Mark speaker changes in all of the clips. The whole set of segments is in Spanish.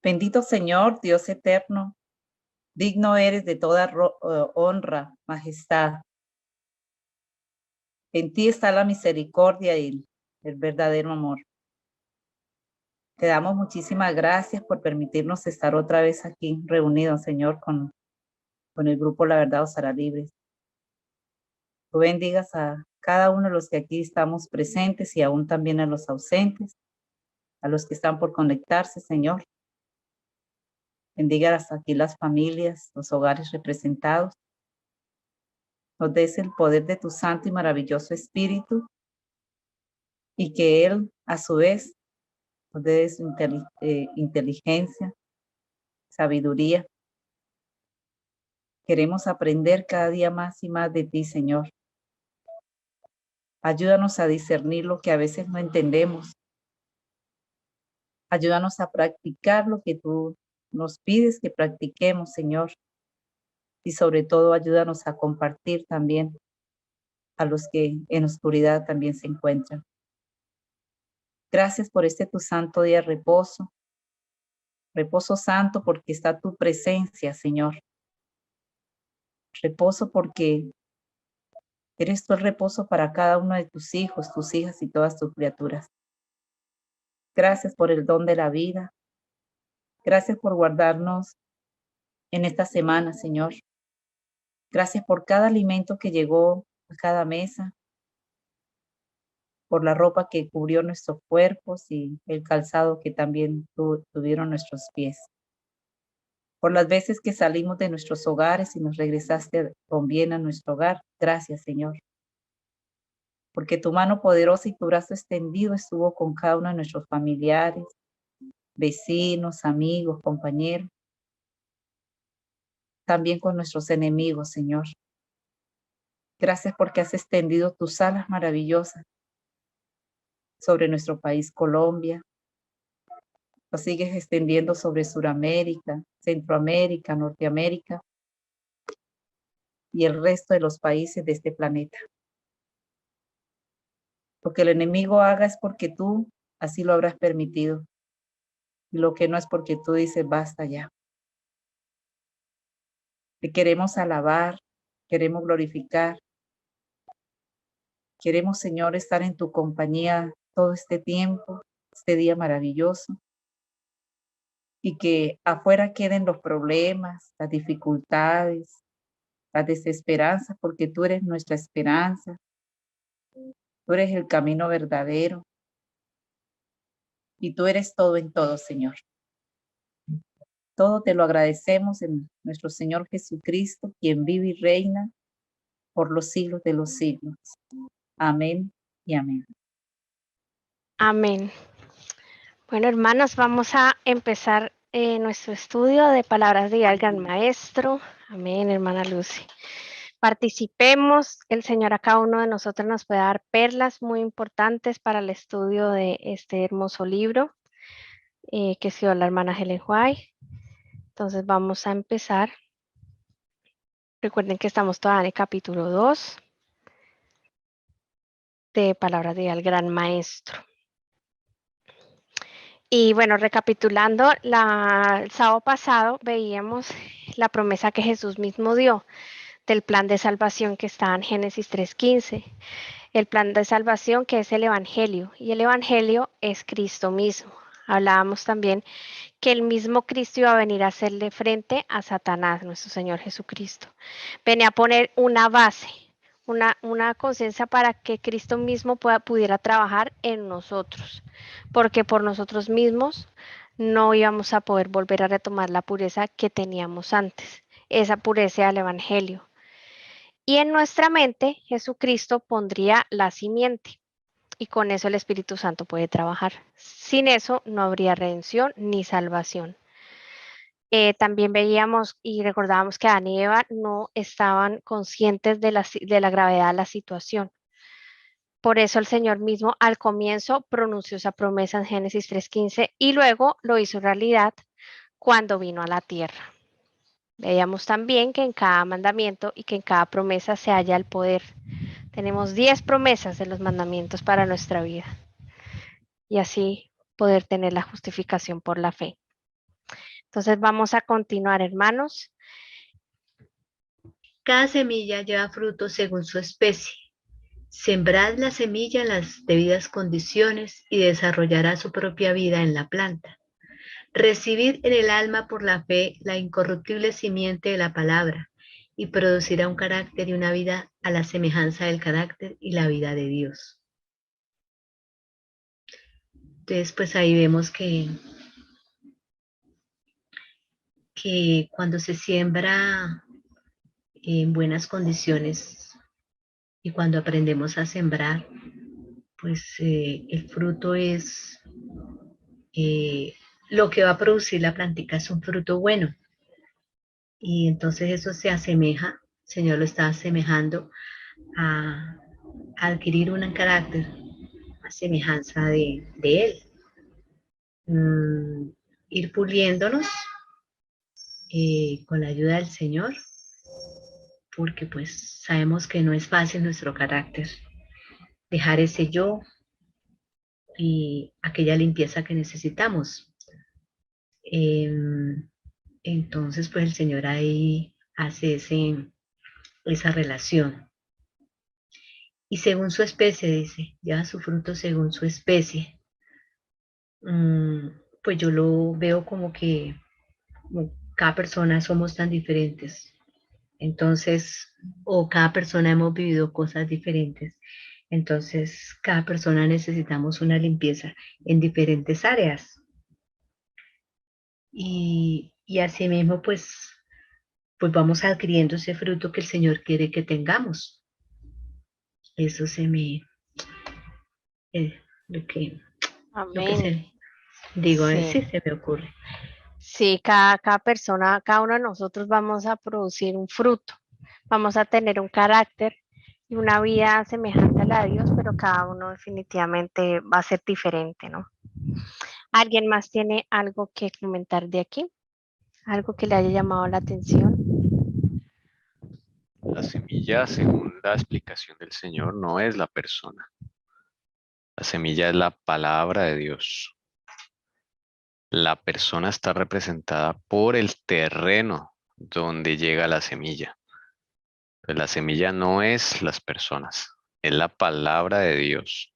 Speaker 1: Bendito Señor, Dios eterno, digno eres de toda honra, majestad. En ti está la misericordia y el verdadero amor. Te damos muchísimas gracias por permitirnos estar otra vez aquí reunidos, Señor, con el grupo La Verdad Os Hará Libres. Tú bendigas a cada uno de los que aquí estamos presentes y aún también a los ausentes, a los que están por conectarse, Señor. Bendiga hasta aquí las familias, los hogares representados. Nos des el poder de tu santo y maravilloso Espíritu y que Él, a su vez, nos dé su inteligencia, sabiduría. Queremos aprender cada día más y más de ti, Señor. Ayúdanos a discernir lo que a veces no entendemos. Ayúdanos a practicar lo que tú nos pides que practiquemos, Señor. Y sobre todo, ayúdanos a compartir también a los que en oscuridad también se encuentran. Gracias por este tu santo día de reposo. Reposo santo porque está tu presencia, Señor. Reposo porque eres tú el reposo para cada uno de tus hijos, tus hijas y todas tus criaturas. Gracias por el don de la vida. Gracias por guardarnos en esta semana, Señor. Gracias por cada alimento que llegó a cada mesa, por la ropa que cubrió nuestros cuerpos y el calzado que también tuvieron nuestros pies. Por las veces que salimos de nuestros hogares y nos regresaste con bien a nuestro hogar. Gracias, Señor. Porque tu mano poderosa y tu brazo extendido estuvo con cada uno de nuestros familiares, vecinos, amigos, compañeros. También con nuestros enemigos, Señor. Gracias porque has extendido tus alas maravillosas sobre nuestro país, Colombia. Lo sigues extendiendo sobre Suramérica, Centroamérica, Norteamérica y el resto de los países de este planeta. Lo que el enemigo haga es porque tú así lo habrás permitido. Y lo que no es porque tú dices, basta ya. Te queremos alabar, queremos glorificar. Queremos, Señor, estar en tu compañía todo este tiempo, este día maravilloso. Y que afuera queden los problemas, las dificultades, las desesperanzas, porque tú eres nuestra esperanza. Tú eres el camino verdadero. Y tú eres todo en todo, Señor. Todo te lo agradecemos en nuestro Señor Jesucristo, quien vive y reina por los siglos de los siglos. Amén y amén.
Speaker 2: Amén. Bueno, hermanos, vamos a empezar nuestro estudio de palabras de al Gran Maestro. Amén, hermana Lucy. Participemos, el Señor a cada uno de nosotros nos puede dar perlas muy importantes para el estudio de este hermoso libro que escribió la hermana Helen White. Entonces vamos a empezar. Recuerden que estamos todavía en el capítulo 2 de palabras de al Gran Maestro. Y bueno, recapitulando, el sábado pasado veíamos la promesa que Jesús mismo dio del plan de salvación que está en Génesis 3:15. El plan de salvación que es el Evangelio, y el Evangelio es Cristo mismo. Hablábamos también que el mismo Cristo iba a venir a hacerle frente a Satanás, nuestro Señor Jesucristo. Venía a poner una base, una conciencia para que Cristo mismo pudiera trabajar en nosotros, porque por nosotros mismos no íbamos a poder volver a retomar la pureza que teníamos antes, esa pureza del Evangelio. Y en nuestra mente Jesucristo pondría la simiente y con eso el Espíritu Santo puede trabajar. Sin eso no habría redención ni salvación. También veíamos y recordábamos que Adán y Eva no estaban conscientes de la gravedad de la situación. Por eso el Señor mismo al comienzo pronunció esa promesa en Génesis 3:15 y luego lo hizo realidad cuando vino a la tierra. Veíamos también que en cada mandamiento y que en cada promesa se halla el poder. Tenemos 10 promesas de los mandamientos para nuestra vida y así poder tener la justificación por la fe. Entonces vamos a continuar, hermanos.
Speaker 3: Cada semilla lleva fruto según su especie. Sembrad la semilla en las debidas condiciones y desarrollará su propia vida en la planta. Recibid en el alma por la fe la incorruptible simiente de la palabra y producirá un carácter y una vida a la semejanza del carácter y la vida de Dios. Entonces, pues ahí vemos que cuando se siembra en buenas condiciones y cuando aprendemos a sembrar, pues el fruto es lo que va a producir la plantica, es un fruto bueno. Y entonces eso se asemeja, el Señor lo está asemejando a adquirir un carácter a semejanza de Él. Ir puliéndonos con la ayuda del Señor, porque pues sabemos que no es fácil nuestro carácter. Dejar ese yo y aquella limpieza que necesitamos. Entonces, pues el Señor ahí hace esa relación. Y según su especie, dice, lleva su fruto según su especie. Pues yo lo veo como que cada persona somos tan diferentes. Entonces, o cada persona hemos vivido cosas diferentes. Entonces, cada persona necesitamos una limpieza en diferentes áreas. Y así mismo, pues vamos adquiriendo ese fruto que el Señor quiere que tengamos. Eso lo que
Speaker 2: Amén.
Speaker 3: sí se me ocurre.
Speaker 2: Sí, cada persona, cada uno de nosotros vamos a producir un fruto, vamos a tener un carácter y una vida semejante a la de Dios, pero cada uno definitivamente va a ser diferente, ¿no? ¿Alguien más tiene algo que comentar de aquí? ¿Algo que le haya llamado la atención?
Speaker 4: La semilla, según la explicación del Señor, no es la persona. La semilla es la palabra de Dios. La persona está representada por el terreno donde llega la semilla. Pues la semilla no es las personas, es la palabra de Dios.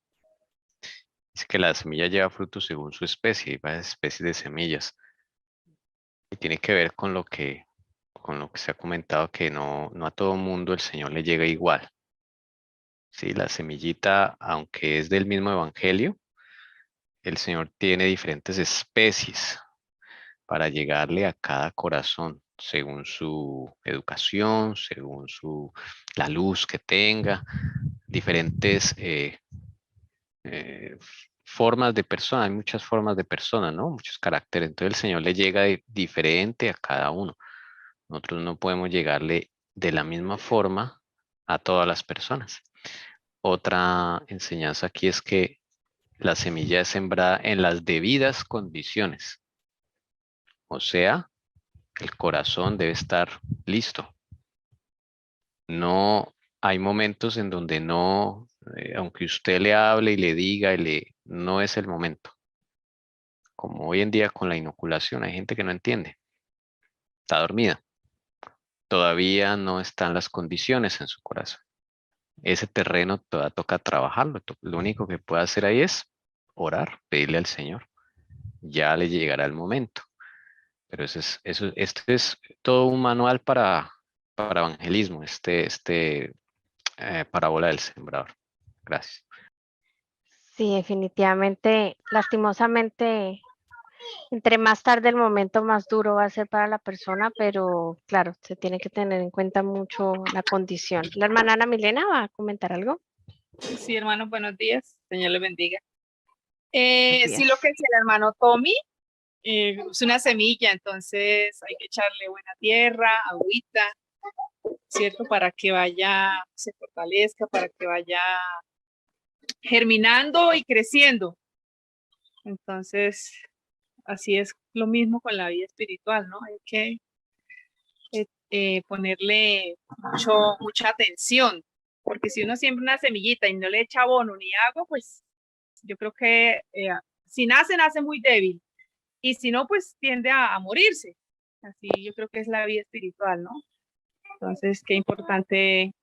Speaker 4: Dice que la semilla lleva frutos según su especie, hay varias especies de semillas. Y tiene que ver con lo que se ha comentado, que no a todo mundo el Señor le llega igual. Sí, la semillita, aunque es del mismo evangelio, el Señor tiene diferentes especies para llegarle a cada corazón, según su educación, según la luz que tenga, diferentes formas de persona, hay muchas formas de persona, ¿no? Muchos caracteres. Entonces el Señor le llega diferente a cada uno. Nosotros no podemos llegarle de la misma forma a todas las personas. Otra enseñanza aquí es que la semilla es sembrada en las debidas condiciones. O sea, el corazón debe estar listo. No hay momentos en donde no, aunque usted le hable y le diga, no es el momento. Como hoy en día con la inoculación, hay gente que no entiende. Está dormida. Todavía no están las condiciones en su corazón. Ese terreno todavía toca trabajarlo. Lo único que puede hacer ahí es orar, pedirle al Señor. Ya le llegará el momento. Pero este es todo un manual para evangelismo, parábola del sembrador. Gracias.
Speaker 2: Sí, definitivamente, lastimosamente, entre más tarde el momento, más duro va a ser para la persona, pero claro, se tiene que tener en cuenta mucho la condición. La hermana Ana Milena va a comentar algo.
Speaker 5: Sí, hermano, buenos días. Señor le bendiga.
Speaker 2: Buenos
Speaker 5: Sí,
Speaker 2: días.
Speaker 5: lo que decía el hermano Tommy, es una semilla, entonces hay que echarle buena tierra, agüita, ¿cierto? Para que vaya, se fortalezca, para que vaya germinando y creciendo. Entonces, así es lo mismo con la vida espiritual, ¿no? Hay que ponerle mucha atención, porque si uno siembra una semillita y no le echa abono ni agua, pues yo creo que si nace muy débil, y si no, pues tiende a morirse. Así yo creo que es la vida espiritual, ¿no? Entonces, qué importante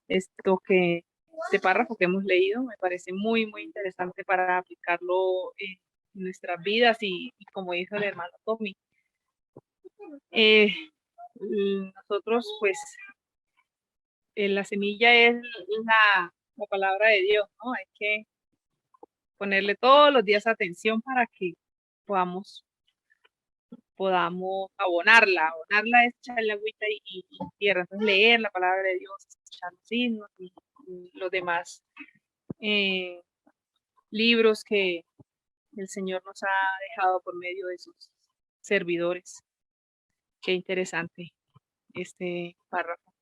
Speaker 5: este párrafo que hemos leído, me parece muy, muy interesante para aplicarlo en nuestras vidas y como dijo el hermano Tommy, nosotros pues la semilla es la palabra de Dios, ¿no? Hay que ponerle todos los días atención para que podamos abonarla. Abonarla es echarle agüita y tierra. Entonces leer la palabra de Dios, escuchar los himnos y los demás libros que el Señor nos ha dejado por medio de sus servidores. Qué interesante este párrafo.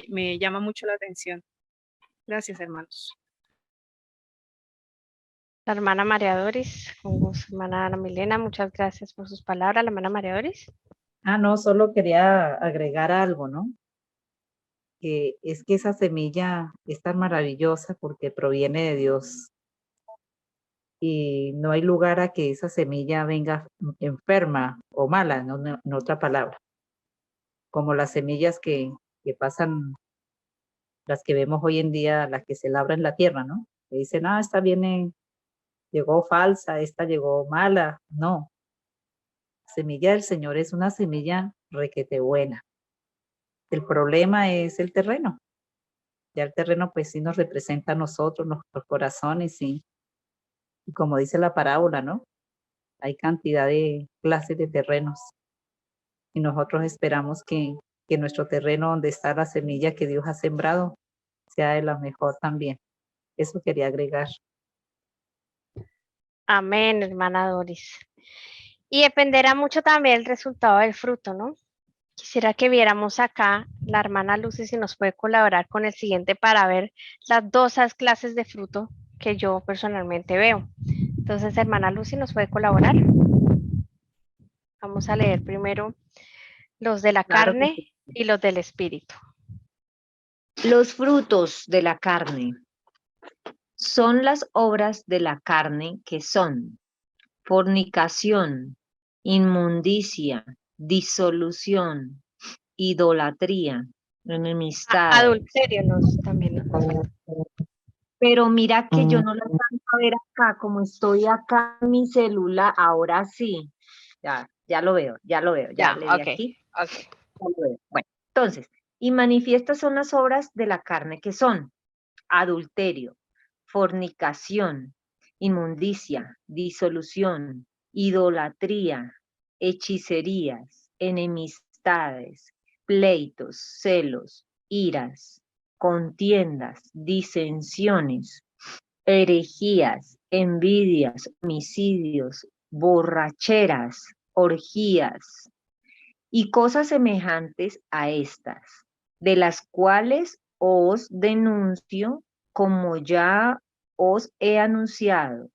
Speaker 5: Me llama mucho la atención. Gracias, hermanos.
Speaker 2: La hermana María Doris, con gusto, hermana Ana Milena, muchas gracias por sus palabras. La hermana María Doris.
Speaker 1: No, solo quería agregar algo, ¿no? Que es que esa semilla es tan maravillosa porque proviene de Dios y no hay lugar a que esa semilla venga enferma o mala, no, en otra palabra, como las semillas que pasan, las que vemos hoy en día, las que se labran en la tierra, ¿no? Que dicen, esta viene, llegó falsa, esta llegó mala. No, la semilla del Señor es una semilla requete buena. El problema es el terreno. Ya el terreno pues sí nos representa a nosotros, nuestros corazones y como dice la parábola, ¿no? Hay cantidad de clases de terrenos y nosotros esperamos que nuestro terreno donde está la semilla que Dios ha sembrado sea de la mejor también. Eso quería agregar.
Speaker 2: Amén, hermana Doris. Y dependerá mucho también el resultado del fruto, ¿no? Quisiera que viéramos acá, la hermana Lucy, si nos puede colaborar con el siguiente para ver las dos clases de fruto que yo personalmente veo. Entonces, hermana Lucy, ¿nos puede colaborar? Vamos a leer primero los de la
Speaker 6: Claro
Speaker 2: carne
Speaker 6: que sí.
Speaker 2: y los del espíritu.
Speaker 6: Los frutos de la carne son las obras de la carne que son fornicación, inmundicia, disolución, idolatría, enemistad.
Speaker 2: Adulterio también nos comenta.
Speaker 6: Pero mira que yo no la alcanzo a ver acá, como estoy acá en mi celular, ahora sí. Ya lo veo, ya le di aquí.
Speaker 2: Okay.
Speaker 6: Ya lo veo. Bueno, entonces, y manifiestas son las obras de la carne que son adulterio, fornicación, inmundicia, disolución, idolatría, hechicerías, enemistades, pleitos, celos, iras, contiendas, disensiones, herejías, envidias, homicidios, borracheras, orgías y cosas semejantes a estas, de las cuales os denuncio, como ya os he anunciado,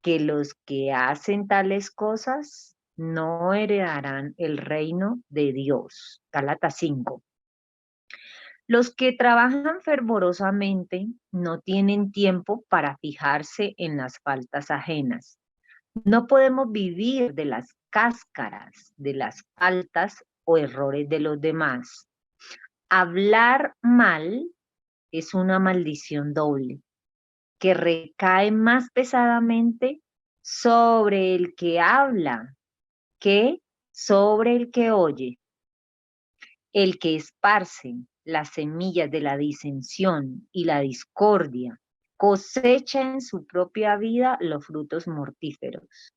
Speaker 6: que los que hacen tales cosas no heredarán el reino de Dios. Gálatas 5. Los que trabajan fervorosamente no tienen tiempo para fijarse en las faltas ajenas. No podemos vivir de las cáscaras, de las faltas o errores de los demás. Hablar mal es una maldición doble, que recae más pesadamente sobre el que habla que sobre el que oye. El que esparce las semillas de la disensión y la discordia cosecha en su propia vida los frutos mortíferos.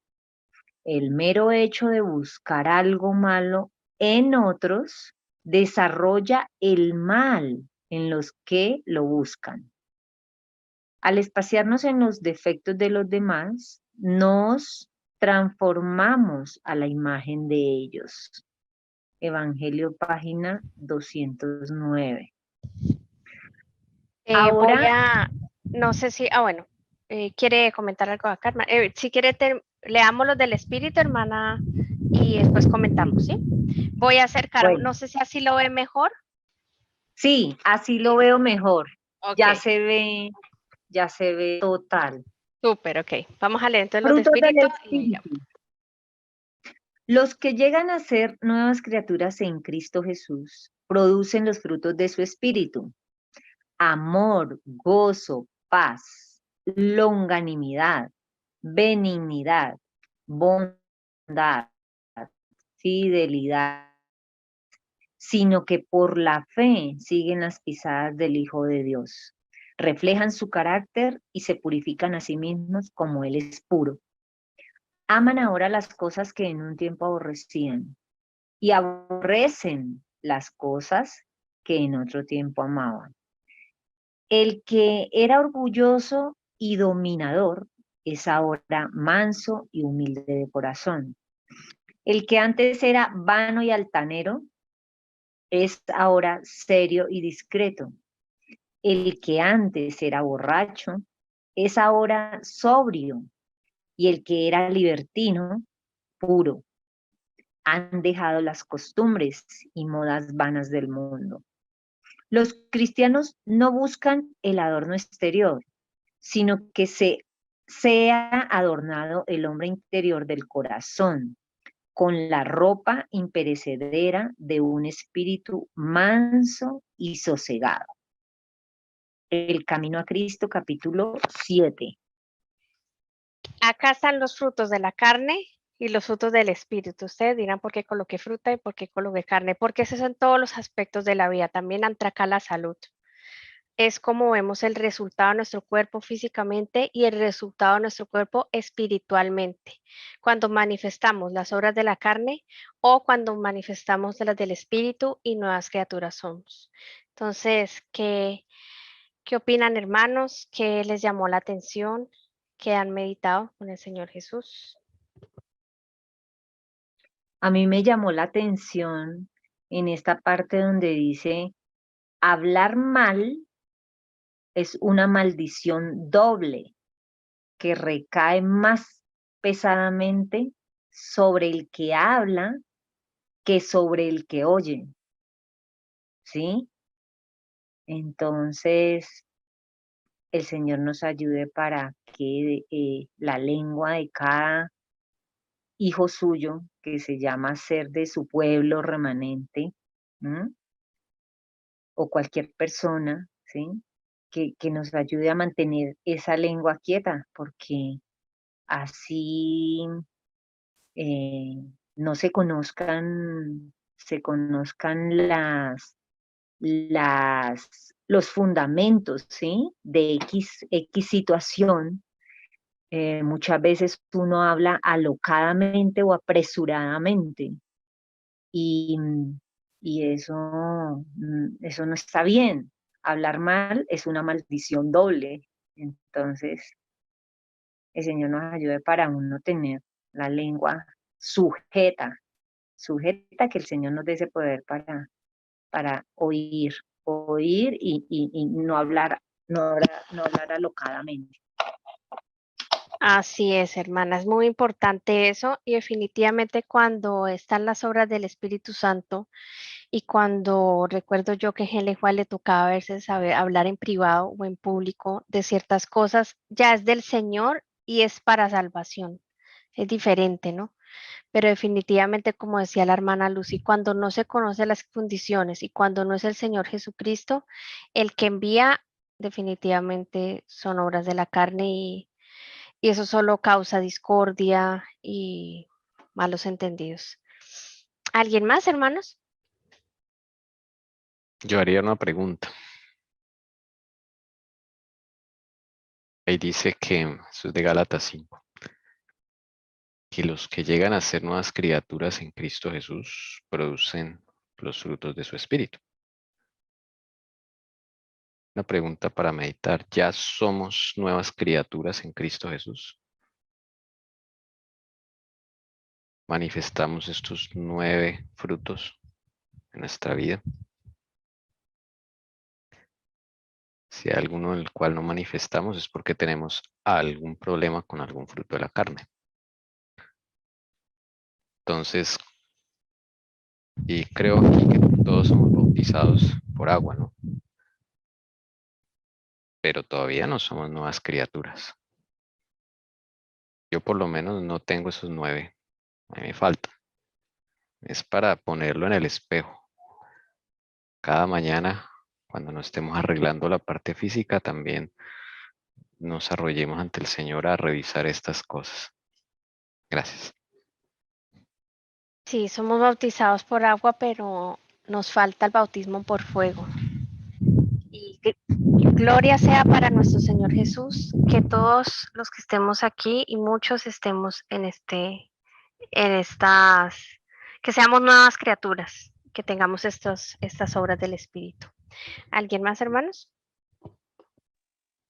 Speaker 6: El mero hecho de buscar algo malo en otros desarrolla el mal en los que lo buscan. Al espaciarnos en los defectos de los demás, nos transformamos a la imagen de ellos. Evangelio, página 209. Ahora,
Speaker 2: no sé si, quiere comentar algo acá, hermana. Si quiere, leamos los del espíritu, hermana, y después comentamos, ¿sí? Voy a acercar,
Speaker 6: bueno,
Speaker 2: no sé si así lo ve mejor.
Speaker 6: sí, así lo veo mejor.
Speaker 2: Okay.
Speaker 6: Ya se ve total.
Speaker 2: Súper, ok. Vamos a leer entonces
Speaker 6: Frutos
Speaker 2: los del espíritu.
Speaker 6: del espíritu. Los que llegan a ser nuevas criaturas en Cristo Jesús producen los frutos de su espíritu: amor, gozo, paz, longanimidad, benignidad, bondad, fidelidad, sino que por la fe siguen las pisadas del Hijo de Dios. Reflejan su carácter y se purifican a sí mismos como Él es puro. Aman ahora las cosas que en un tiempo aborrecían y aborrecen las cosas que en otro tiempo amaban. El que era orgulloso y dominador es ahora manso y humilde de corazón. El que antes era vano y altanero es ahora serio y discreto. El que antes era borracho es ahora sobrio, y el que era libertino, puro. Han dejado las costumbres y modas vanas del mundo. Los cristianos no buscan el adorno exterior, sino que sea adornado el hombre interior del corazón, con la ropa imperecedera de un espíritu manso y sosegado. El Camino a Cristo, capítulo 7.
Speaker 2: Acá están los frutos de la carne y los frutos del espíritu. Ustedes dirán por qué coloqué fruta y por qué coloqué carne, porque esos son todos los aspectos de la vida. También entra acá la salud. Es como vemos el resultado de nuestro cuerpo físicamente y el resultado de nuestro cuerpo espiritualmente. Cuando manifestamos las obras de la carne o cuando manifestamos las del espíritu y nuevas criaturas somos. Entonces, ¿qué opinan, hermanos? ¿Qué les llamó la atención? ¿Qué han meditado con el Señor Jesús?
Speaker 6: A mí me llamó la atención en esta parte donde dice, hablar mal es una maldición doble que recae más pesadamente sobre el que habla que sobre el que oye, ¿sí? Entonces, el Señor nos ayude para que la lengua de cada hijo suyo, que se llama ser de su pueblo remanente, ¿m? O cualquier persona, ¿sí? Que nos ayude a mantener esa lengua quieta, porque así no se conozcan los fundamentos, ¿sí? De X situación. Muchas veces uno habla alocadamente o apresuradamente y, y eso no está bien. Hablar mal es una maldición doble. Entonces, el Señor nos ayude para uno tener la lengua sujeta, que el Señor nos dé ese poder para oír y no hablar, no hablar alocadamente.
Speaker 2: Así es, hermana, es muy importante eso y definitivamente cuando están las obras del Espíritu Santo y cuando recuerdo yo que a Helen Juan le tocaba a veces saber hablar en privado o en público de ciertas cosas, ya es del Señor y es para salvación. Es diferente, ¿no? Pero definitivamente, como decía la hermana Lucy, cuando no se conocen las condiciones y cuando no es el Señor Jesucristo, el que envía definitivamente son obras de la carne y eso solo causa discordia y malos entendidos. ¿Alguien más, hermanos?
Speaker 4: Yo haría una pregunta. Ahí dice que, eso es de Gálatas 5, que los que llegan a ser nuevas criaturas en Cristo Jesús producen los frutos de su espíritu. Una pregunta para meditar. ¿Ya somos nuevas criaturas en Cristo Jesús? ¿Manifestamos estos 9 frutos en nuestra vida? Si hay alguno en el cual no manifestamos es porque tenemos algún problema con algún fruto de la carne. Entonces, y creo aquí que todos somos bautizados por agua, ¿no? Pero todavía no somos nuevas criaturas. Yo por lo menos no tengo esos 9. A mí me falta. Es para ponerlo en el espejo. Cada mañana, cuando nos estemos arreglando la parte física, también nos arrollemos ante el Señor a revisar estas cosas. Gracias.
Speaker 2: Sí, somos bautizados por agua, pero nos falta el bautismo por fuego. Y gloria sea para nuestro Señor Jesús, que todos los que estemos aquí y muchos estemos en estas, que seamos nuevas criaturas, que tengamos estas obras del Espíritu. ¿Alguien más, hermanos?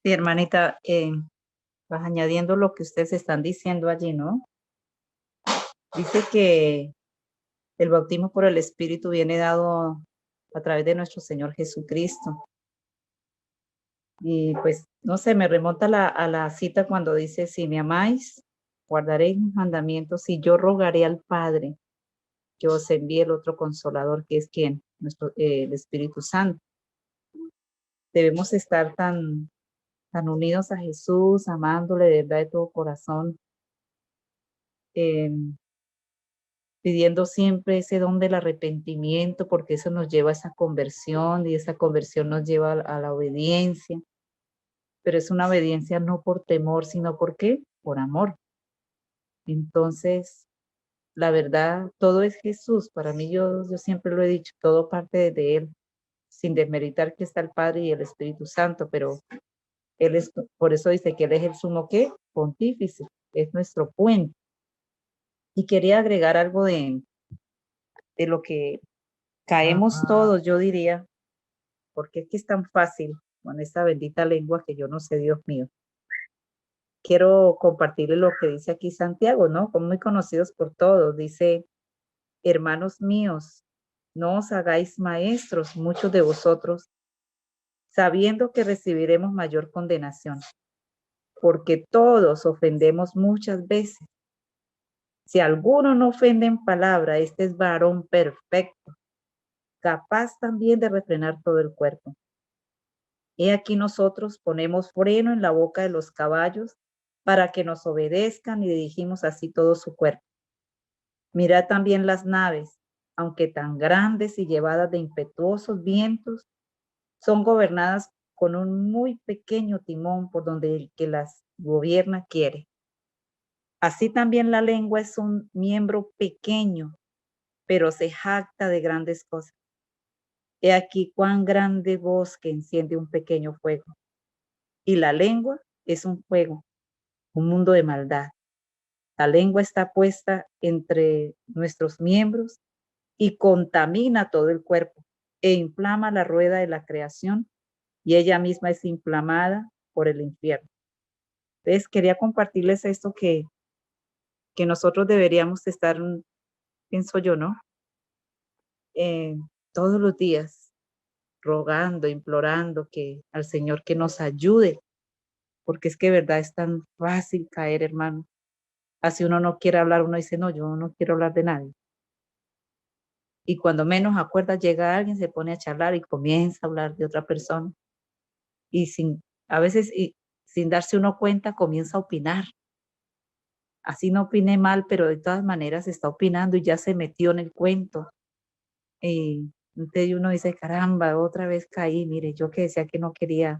Speaker 1: Sí, hermanita, pues añadiendo lo que ustedes están diciendo allí, ¿no? Dice que el bautismo por el Espíritu viene dado a través de nuestro Señor Jesucristo. Y pues, no sé, me remonta a la cita cuando dice, si me amáis, guardaréis mis mandamientos y yo rogaré al Padre que os envíe el otro consolador, que es quien, el Espíritu Santo. Debemos estar tan unidos a Jesús, amándole de verdad de todo corazón, pidiendo siempre ese don del arrepentimiento, porque eso nos lleva a esa conversión y esa conversión nos lleva a la obediencia. Pero es una obediencia no por temor, sino ¿por qué? Por amor. Entonces, la verdad, todo es Jesús. Para mí, yo siempre lo he dicho, todo parte de Él, sin desmeritar que está el Padre y el Espíritu Santo, pero Él es, por eso dice que Él es el sumo ¿qué? Pontífice, es nuestro puente. Y quería agregar algo de lo que caemos todos, yo diría, porque es que es tan fácil con esta bendita lengua que yo no sé, Dios mío. Quiero compartirles lo que dice aquí Santiago, ¿no? Como muy conocidos por todos. Dice, hermanos míos, no os hagáis maestros muchos de vosotros, sabiendo que recibiremos mayor condenación, porque todos ofendemos muchas veces. Si alguno no ofende en palabra, este es varón perfecto, capaz también de refrenar todo el cuerpo. He aquí nosotros ponemos freno en la boca de los caballos para que nos obedezcan y dirigimos así todo su cuerpo. Mirad también las naves, aunque tan grandes y llevadas de impetuosos vientos, son gobernadas con un muy pequeño timón por donde el que las gobierna quiere. Así también la lengua es un miembro pequeño, pero se jacta de grandes cosas. He aquí cuán grande bosque enciende un pequeño fuego. Y la lengua es un fuego, un mundo de maldad. La lengua está puesta entre nuestros miembros y contamina todo el cuerpo e inflama la rueda de la creación y ella misma es inflamada por el infierno. Entonces quería compartirles esto que nosotros deberíamos estar, pienso yo, ¿no? Todos los días rogando, implorando al Señor que nos ayude, porque es que de verdad es tan fácil caer, hermano. Así uno no quiere hablar, uno dice, no, yo no quiero hablar de nadie. Y cuando menos acuerda, llega alguien, se pone a charlar y comienza a hablar de otra persona. Y a veces, sin darse uno cuenta, comienza a opinar. Así no opine mal, pero de todas maneras está opinando y ya se metió en el cuento. Entonces uno dice, caramba, otra vez caí, mire, yo que decía que no quería.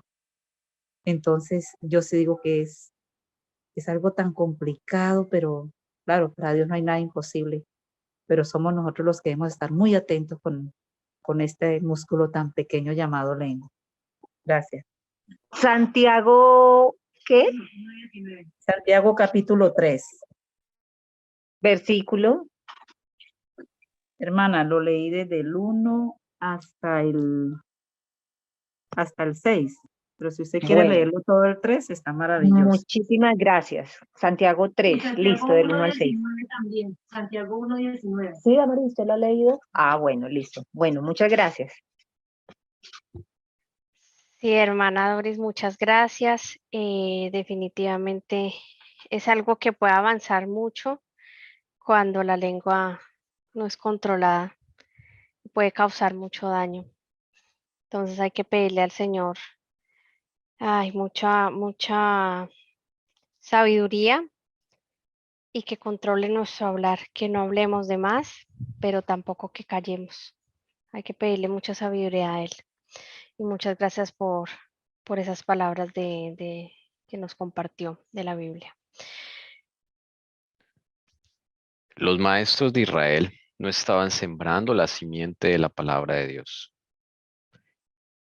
Speaker 1: Entonces yo sí digo que es algo tan complicado, pero claro, para Dios no hay nada imposible. Pero somos nosotros los que debemos estar muy atentos con este músculo tan pequeño llamado lengua. Gracias.
Speaker 6: Santiago, ¿qué?
Speaker 1: Santiago capítulo 3.
Speaker 6: Versículo.
Speaker 1: Hermana, lo leí desde el 1 hasta el 6. Pero si usted quiere leerlo todo el 3, está maravilloso.
Speaker 6: Muchísimas gracias. Santiago 3, listo, del 1 al 6.
Speaker 7: También. Santiago 1:19.
Speaker 6: Sí, María, ¿usted lo ha leído? Ah, bueno, listo. Bueno, muchas gracias.
Speaker 2: Sí, hermana Doris, muchas gracias. Definitivamente es algo que puede avanzar mucho cuando la lengua no es controlada. Puede causar mucho daño. Entonces hay que pedirle al Señor mucha sabiduría y que controle nuestro hablar, que no hablemos de más, pero tampoco que callemos. Hay que pedirle mucha sabiduría a Él. Y muchas gracias por esas palabras que nos compartió de la Biblia.
Speaker 4: Los maestros de Israel no estaban sembrando la simiente de la palabra de Dios.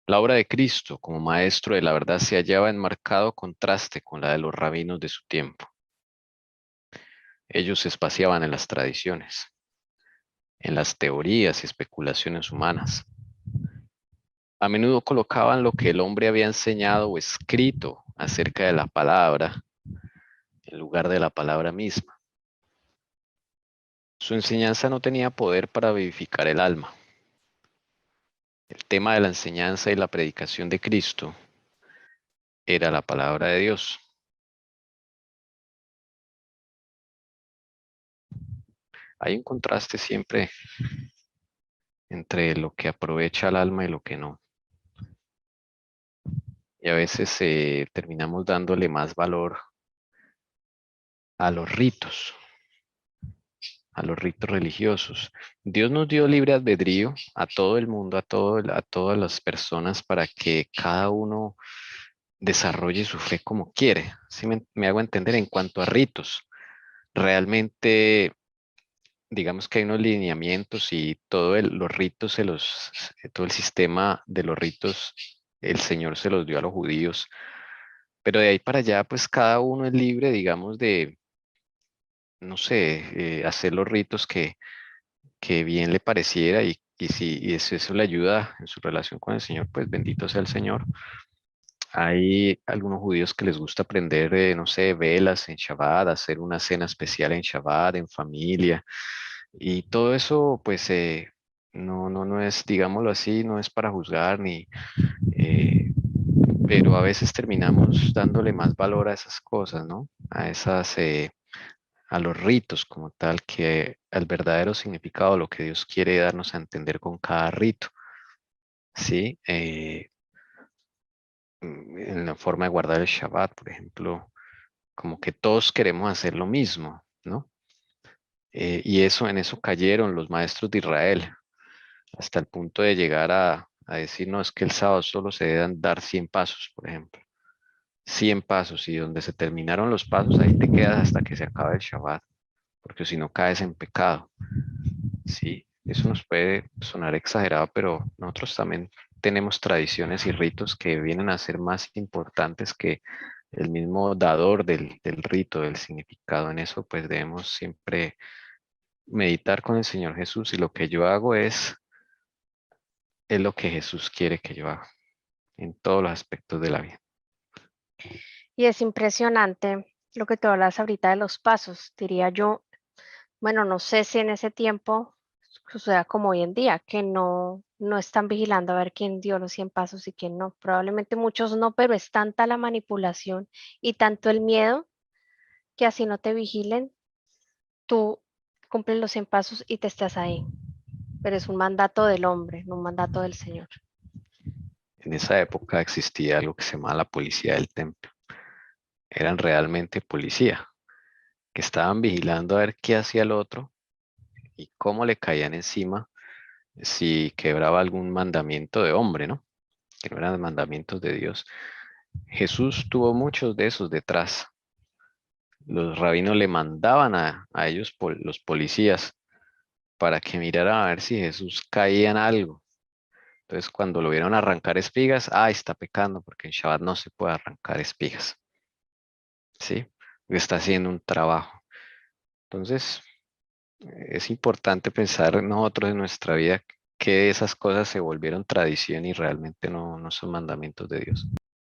Speaker 4: La obra de Cristo como maestro de la verdad se hallaba en marcado contraste con la de los rabinos de su tiempo. Ellos se espaciaban en las tradiciones, en las teorías y especulaciones humanas. A menudo colocaban lo que el hombre había enseñado o escrito acerca de la palabra en lugar de la palabra misma. Su enseñanza no tenía poder para vivificar el alma. El tema de la enseñanza y la predicación de Cristo era la palabra de Dios. Hay un contraste siempre entre lo que aprovecha al alma y lo que no. Y a veces terminamos dándole más valor a los ritos religiosos. Dios nos dio libre albedrío a todo el mundo, a todas las personas para que cada uno desarrolle su fe como quiere. ¿Sí me hago entender? En cuanto a ritos, realmente digamos que hay unos lineamientos y los ritos todo el sistema de los ritos, el Señor se los dio a los judíos. Pero de ahí para allá, pues cada uno es libre, digamos, de, no sé, hacer los ritos que bien le pareciera y si eso le ayuda en su relación con el Señor, pues bendito sea el Señor. Hay algunos judíos que les gusta prender, no sé, velas en Shabbat, hacer una cena especial en Shabbat, en familia. Y todo eso, pues, no es, digámoslo así, no es para juzgar ni, eh, pero a veces terminamos dándole más valor a esas cosas, ¿no? A los ritos como tal, que al verdadero significado, lo que Dios quiere darnos a entender con cada rito, ¿sí? En la forma de guardar el Shabbat, por ejemplo, como que todos queremos hacer lo mismo, ¿no? Y en eso cayeron los maestros de Israel, hasta el punto de llegar a decir, no, es que el sábado solo se deben dar 100 pasos, por ejemplo. 100 pasos, y donde se terminaron los pasos, ahí te quedas hasta que se acabe el Shabbat, porque si no caes en pecado. Sí, eso nos puede sonar exagerado, pero nosotros también tenemos tradiciones y ritos que vienen a ser más importantes que el mismo dador del rito, del significado. En eso pues debemos siempre meditar con el Señor Jesús, y lo que yo hago es lo que Jesús quiere que yo haga en todos los aspectos de la vida.
Speaker 2: Y es impresionante lo que tú hablas ahorita de los pasos, diría yo. Bueno, no sé si en ese tiempo suceda como hoy en día, que no están vigilando a ver quién dio los 100 pasos y quién no. Probablemente muchos no, pero es tanta la manipulación y tanto el miedo que así no te vigilen, tú cumples los 100 pasos y te estás ahí. Pero es un mandato del hombre, no un mandato del Señor.
Speaker 4: En esa época existía algo que se llamaba la policía del templo. Eran realmente policía, que estaban vigilando a ver qué hacía el otro y cómo le caían encima si quebraba algún mandamiento de hombre, ¿no? Que no eran mandamientos de Dios. Jesús tuvo muchos de esos detrás. Los rabinos le mandaban a ellos, los policías, para que miraran a ver si Jesús caía en algo. Entonces, cuando lo vieron arrancar espigas, está pecando, porque en Shabbat no se puede arrancar espigas. ¿Sí? Porque está haciendo un trabajo. Entonces, es importante pensar nosotros en nuestra vida que esas cosas se volvieron tradición y realmente no son mandamientos de Dios.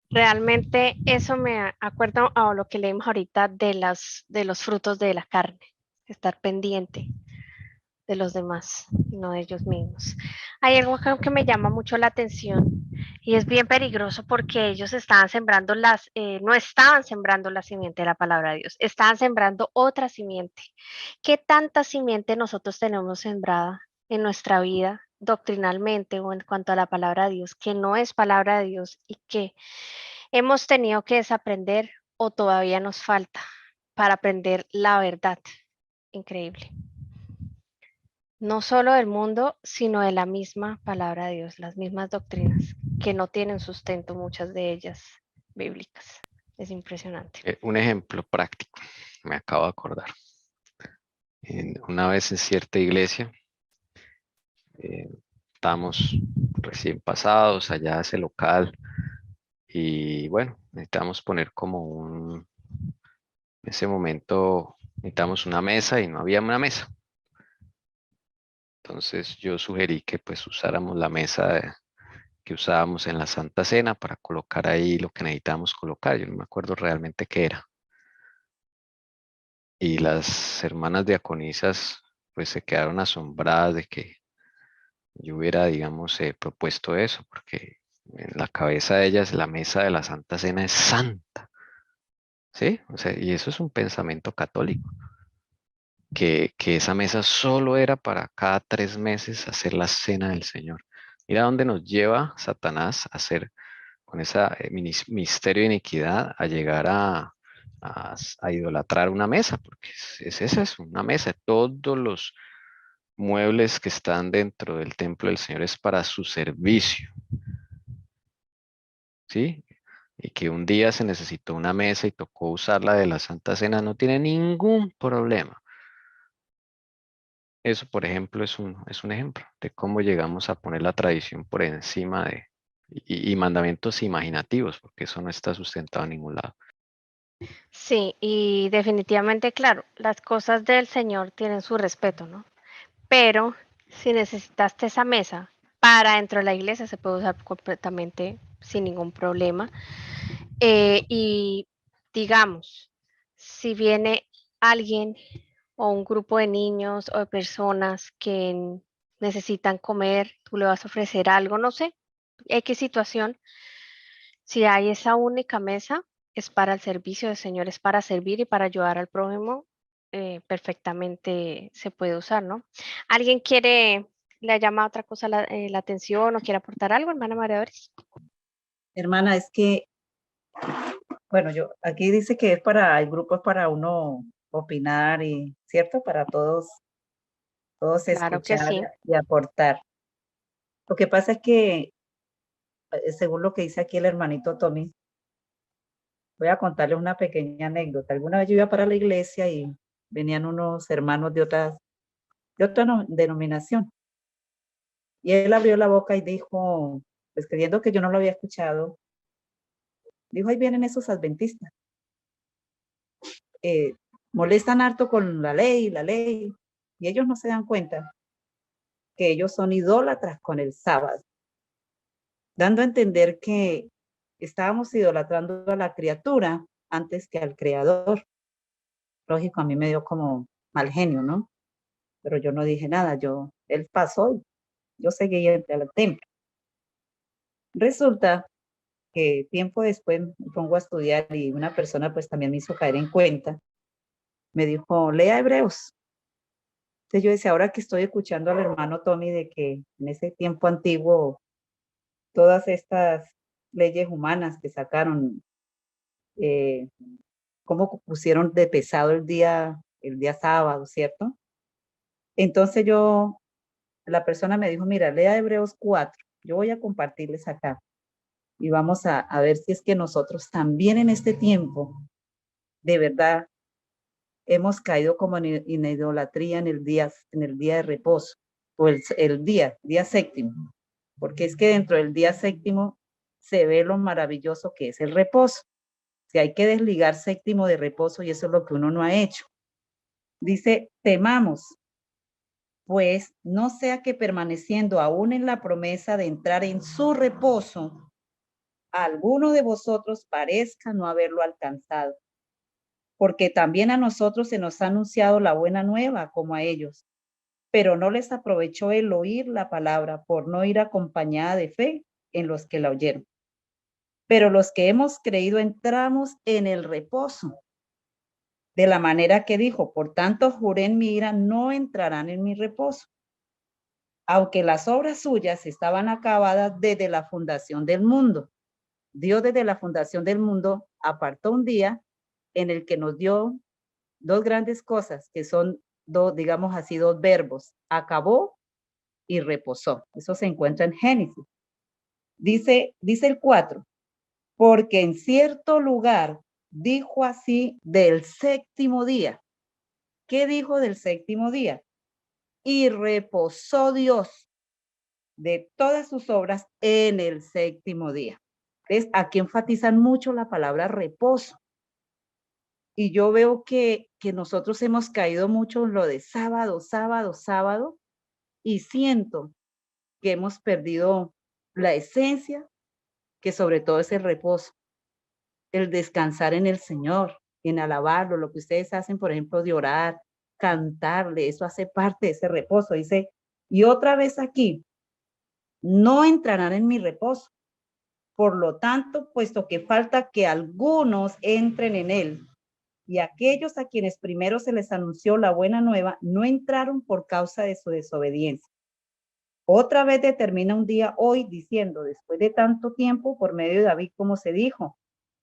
Speaker 2: Realmente eso me acuerda a lo que leímos ahorita de los frutos de la carne, estar pendiente de los demás, no de ellos mismos. Hay algo que me llama mucho la atención y es bien peligroso porque ellos estaban sembrando no estaban sembrando la simiente de la palabra de Dios, estaban sembrando otra simiente. ¿Qué tanta simiente nosotros tenemos sembrada en nuestra vida doctrinalmente o en cuanto a la palabra de Dios, que no es palabra de Dios y que hemos tenido que desaprender o todavía nos falta? para aprender la verdad. Increíble. No solo del mundo, sino de la misma palabra de Dios, las mismas doctrinas, que no tienen sustento, muchas de ellas bíblicas. Es impresionante.
Speaker 4: Un ejemplo práctico, me acabo de acordar. Una vez en cierta iglesia, estamos recién pasados allá a ese local y bueno, necesitamos poner como en ese momento necesitamos una mesa y no había una mesa. Entonces yo sugerí que pues usáramos la mesa que usábamos en la Santa Cena para colocar ahí lo que necesitábamos colocar. Yo no me acuerdo realmente qué era. Y las hermanas diaconisas pues se quedaron asombradas de que yo hubiera, digamos, propuesto eso, porque en la cabeza de ellas la mesa de la Santa Cena es santa. ¿Sí? O sea, y eso es un pensamiento católico. Que esa mesa solo era para cada 3 meses hacer la cena del Señor. Mira dónde nos lleva Satanás a hacer con ese misterio de iniquidad, a llegar a idolatrar una mesa, porque esa es una mesa. Todos los muebles que están dentro del templo del Señor es para su servicio. ¿Sí? Y que un día se necesitó una mesa y tocó usarla de la Santa Cena, no tiene ningún problema. Eso, por ejemplo, es un ejemplo de cómo llegamos a poner la tradición por encima y mandamientos imaginativos, porque eso no está sustentado en ningún lado.
Speaker 2: Sí, y definitivamente, claro, las cosas del Señor tienen su respeto, ¿no? Pero si necesitaste esa mesa para dentro de la iglesia, se puede usar completamente sin ningún problema. Y digamos, si viene alguien o un grupo de niños o de personas que necesitan comer, tú le vas a ofrecer algo, no sé, X situación. Si hay esa única mesa, es para el servicio del Señor, es para servir y para ayudar al prójimo, perfectamente se puede usar, ¿no? ¿Alguien le llama otra cosa la atención o quiere aportar algo, hermana María Doris?
Speaker 1: Hermana, es que, bueno, aquí dice que hay grupos para uno opinar y, ¿cierto? Para todos
Speaker 2: Claro que
Speaker 1: escuchar
Speaker 2: sí.
Speaker 1: y aportar. Lo que pasa es que, según lo que dice aquí el hermanito Tommy, voy a contarle una pequeña anécdota. Alguna vez yo iba para la iglesia y venían unos hermanos de otra denominación. Y él abrió la boca y dijo, pues creyendo que yo no lo había escuchado, dijo, ahí vienen esos adventistas. Molestan harto con la ley, y ellos no se dan cuenta que ellos son idólatras con el sábado, dando a entender que estábamos idolatrando a la criatura antes que al creador. Lógico, a mí me dio como mal genio, ¿no? Pero yo no dije nada, él pasó y yo seguí al templo. Resulta que tiempo después me pongo a estudiar y una persona pues también me hizo caer en cuenta, me dijo, lea Hebreos. Entonces yo decía, ahora que estoy escuchando al hermano Tommy de que en ese tiempo antiguo todas estas leyes humanas que sacaron, cómo pusieron de pesado el día sábado, ¿cierto? Entonces la persona me dijo, mira, lea Hebreos 4, yo voy a compartirles acá y vamos a ver si es que nosotros también en este tiempo, de verdad, hemos caído como en idolatría en el día de reposo, o el día séptimo, porque es que dentro del día séptimo se ve lo maravilloso que es el reposo. Si hay que desligar séptimo de reposo y eso es lo que uno no ha hecho. Dice, temamos, pues no sea que permaneciendo aún en la promesa de entrar en su reposo, alguno de vosotros parezca no haberlo alcanzado. Porque también a nosotros se nos ha anunciado la buena nueva como a ellos, pero no les aprovechó el oír la palabra por no ir acompañada de fe en los que la oyeron. Pero los que hemos creído entramos en el reposo, de la manera que dijo, por tanto juré en mi ira, no entrarán en mi reposo, aunque las obras suyas estaban acabadas desde la fundación del mundo. Dios desde la fundación del mundo apartó un día en el que nos dio dos grandes cosas que son dos, digamos así, dos verbos, acabó y reposó. Eso se encuentra en Génesis. Dice el 4, porque en cierto lugar dijo así del séptimo día. ¿Qué dijo del séptimo día? Y reposó Dios de todas sus obras en el séptimo día. ¿Ves? Aquí enfatizan mucho la palabra reposo. Y yo veo que nosotros hemos caído mucho en lo de sábado, sábado, sábado, y siento que hemos perdido la esencia, que sobre todo es el reposo, el descansar en el Señor, en alabarlo, lo que ustedes hacen, por ejemplo, de orar, cantarle, eso hace parte de ese reposo. Dice, y otra vez aquí, no entrarán en mi reposo. Por lo tanto, puesto que falta que algunos entren en él, y aquellos a quienes primero se les anunció la buena nueva no entraron por causa de su desobediencia. Otra vez determina un día hoy diciendo, después de tanto tiempo, por medio de David, como se dijo,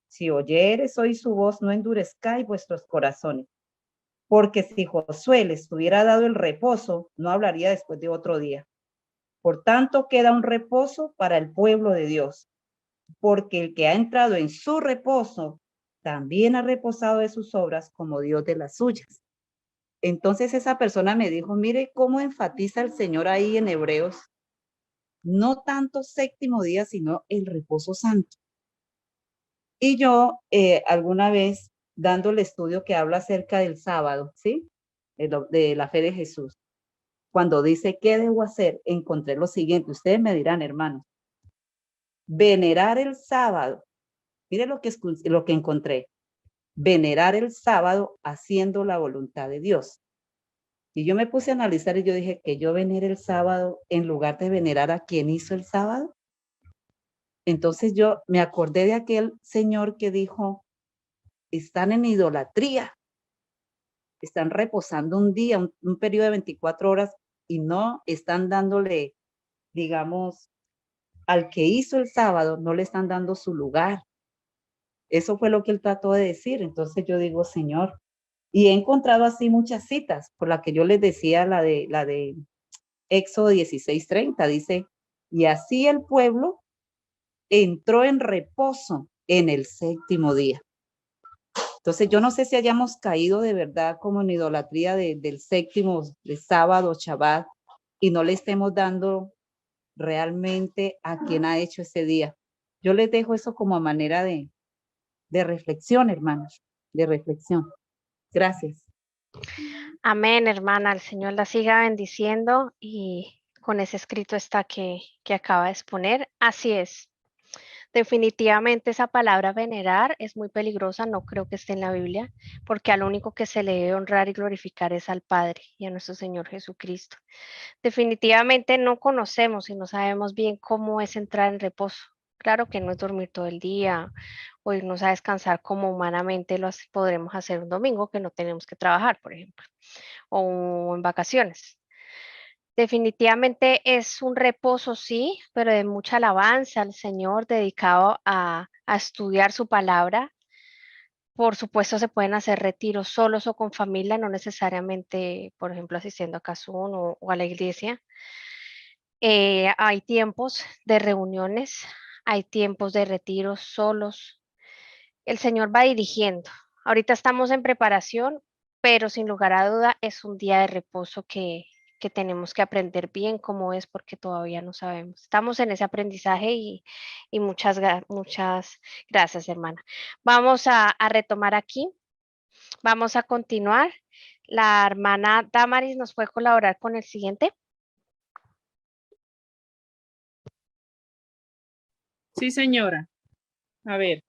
Speaker 1: si oyeres hoy su voz, no endurezcáis vuestros corazones. Porque si Josué les hubiera dado el reposo, no hablaría después de otro día. Por tanto, queda un reposo para el pueblo de Dios. Porque el que ha entrado en su reposo, también ha reposado de sus obras como Dios de las suyas. Entonces esa persona me dijo, mire cómo enfatiza el Señor ahí en Hebreos, no tanto séptimo día, sino el reposo santo. Y yo alguna vez dando el estudio que habla acerca del sábado, ¿sí? De la fe de Jesús. Cuando dice, ¿qué debo hacer? Encontré lo siguiente. Ustedes me dirán, hermanos, venerar el sábado. Mire lo que encontré. Venerar el sábado haciendo la voluntad de Dios. Y yo me puse a analizar y yo dije que yo venere el sábado en lugar de venerar a quien hizo el sábado. Entonces yo me acordé de aquel señor que dijo, están en idolatría, están reposando un día, un periodo de 24 horas y no están dándole, digamos, al que hizo el sábado, no le están dando su lugar. Eso fue lo que él trató de decir. Entonces yo digo, Señor, y he encontrado así muchas citas, por la que yo les decía la de Éxodo 16:30, dice, y así el pueblo entró en reposo en el séptimo día. Entonces yo no sé si hayamos caído de verdad como en idolatría del séptimo, de sábado, Shabbat, y no le estemos dando realmente a quien ha hecho ese día. Yo les dejo eso como a manera de reflexión, hermanos, de reflexión. Gracias.
Speaker 2: Amén, hermana. El Señor la siga bendiciendo y con ese escrito está que acaba de exponer. Así es. Definitivamente esa palabra venerar es muy peligrosa, no creo que esté en la Biblia, porque al único que se le debe honrar y glorificar es al Padre y a nuestro Señor Jesucristo. Definitivamente no conocemos y no sabemos bien cómo es entrar en reposo. Claro que no es dormir todo el día o irnos a descansar como humanamente lo podremos hacer un domingo que no tenemos que trabajar, por ejemplo, o en vacaciones. Definitivamente es un reposo, sí, pero de mucha alabanza al Señor, dedicado a estudiar su palabra. Por supuesto, se pueden hacer retiros solos o con familia, no necesariamente, por ejemplo, asistiendo a Cazún o a la iglesia. Hay tiempos de reuniones, hay tiempos de retiros solos. El Señor va dirigiendo. Ahorita estamos en preparación, pero sin lugar a duda es un día de reposo que tenemos que aprender bien cómo es porque todavía no sabemos. Estamos en ese aprendizaje y muchas gracias, hermana. Vamos a retomar aquí. Vamos a continuar. La hermana Damaris nos puede colaborar con el siguiente.
Speaker 5: Sí, señora. A ver,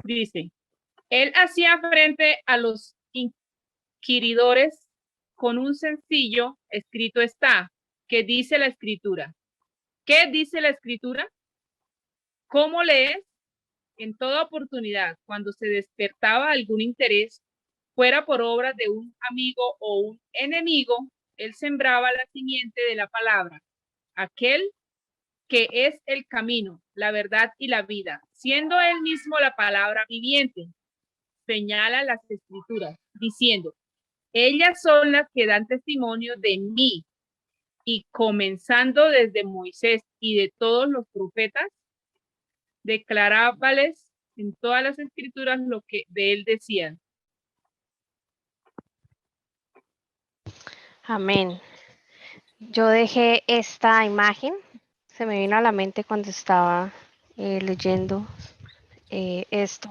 Speaker 5: dice, él hacía frente a los inquiridores con un sencillo escrito está. ¿Qué dice la escritura? ¿Qué dice la escritura? ¿Cómo lees? En toda oportunidad, cuando se despertaba algún interés, fuera por obra de un amigo o un enemigo, él sembraba la simiente de la palabra, aquel que es el camino, la verdad y la vida, siendo él mismo la palabra viviente. Señala las escrituras, diciendo, ellas son las que dan testimonio de mí, y comenzando desde Moisés y de todos los profetas, declarábales en todas las escrituras lo que de él decían.
Speaker 2: Amén. Yo dejé esta imagen, se me vino a la mente cuando estaba leyendo esto,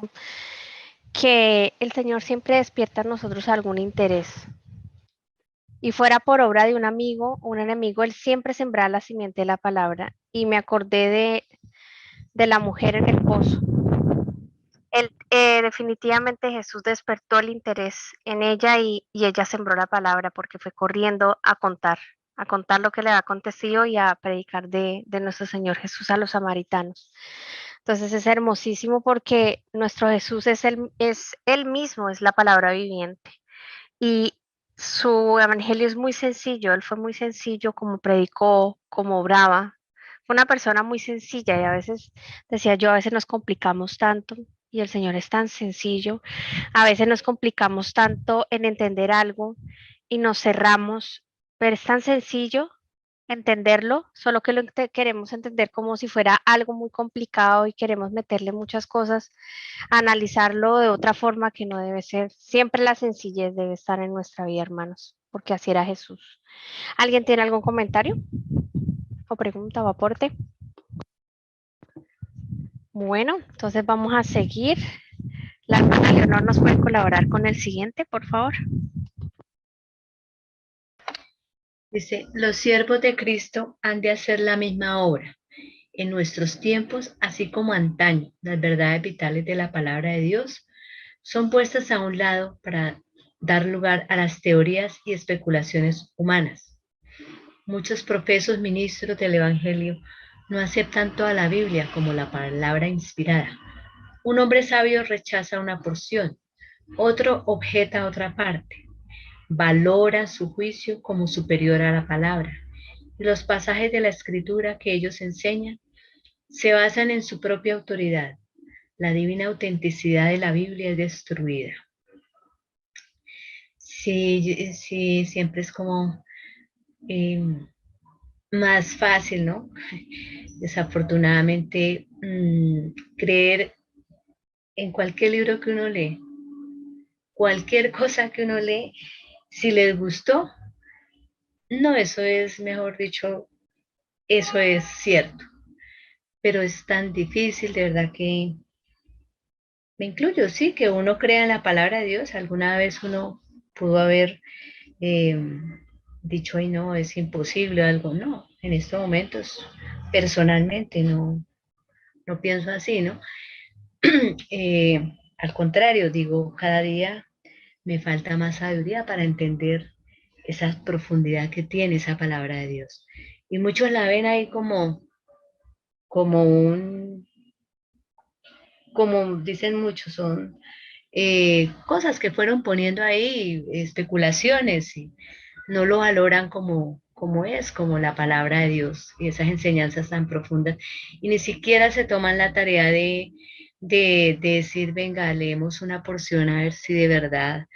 Speaker 2: que el Señor siempre despierta en nosotros algún interés. Y fuera por obra de un amigo o un enemigo, Él siempre sembraba la simiente de la palabra. Y me acordé de la mujer en el pozo. Definitivamente Jesús despertó el interés en ella y ella sembró la palabra porque fue corriendo a contar lo que le había acontecido y a predicar de nuestro Señor Jesús a los samaritanos. Entonces es hermosísimo porque nuestro Jesús es él mismo, es la palabra viviente. Y su evangelio es muy sencillo, él fue muy sencillo como predicó, como obraba. Fue una persona muy sencilla y a veces, decía yo, a veces nos complicamos tanto y el Señor es tan sencillo. A veces nos complicamos tanto en entender algo y nos cerramos, pero es tan sencillo entenderlo, solo que lo queremos entender como si fuera algo muy complicado y queremos meterle muchas cosas, analizarlo de otra forma que no debe ser. Siempre la sencillez debe estar en nuestra vida, hermanos, porque así era Jesús. ¿Alguien tiene algún comentario o pregunta o aporte? Bueno, entonces vamos a seguir. La hermana Leonor nos puede colaborar con el siguiente, por favor.
Speaker 3: Dice, los siervos de Cristo han de hacer la misma obra en nuestros tiempos, así como antaño. Las verdades vitales de la palabra de Dios son puestas a un lado para dar lugar a las teorías y especulaciones humanas. Muchos profesos ministros del Evangelio no aceptan toda la Biblia como la palabra inspirada. Un hombre sabio rechaza una porción, otro objeta otra parte, valora su juicio como superior a la palabra. Y los pasajes de la Escritura que ellos enseñan se basan en su propia autoridad. La divina autenticidad de la Biblia es destruida. Sí, sí, siempre es como más fácil, ¿no? Desafortunadamente, creer en cualquier libro que uno lee, cualquier cosa que uno lee, si les gustó, no, eso es, mejor dicho, eso es cierto. Pero es tan difícil, de verdad que me incluyo, sí, que uno crea en la palabra de Dios. Alguna vez uno pudo haber dicho, ay, no, es imposible algo. No, en estos momentos, personalmente, no pienso así, ¿no? Al contrario, digo, cada día me falta más sabiduría para entender esa profundidad que tiene esa palabra de Dios. Y muchos la ven ahí como como dicen muchos, son cosas que fueron poniendo ahí, especulaciones, y no lo valoran como es, como la palabra de Dios y esas enseñanzas tan profundas. Y ni siquiera se toman la tarea de decir, venga, leemos una porción a ver si de verdad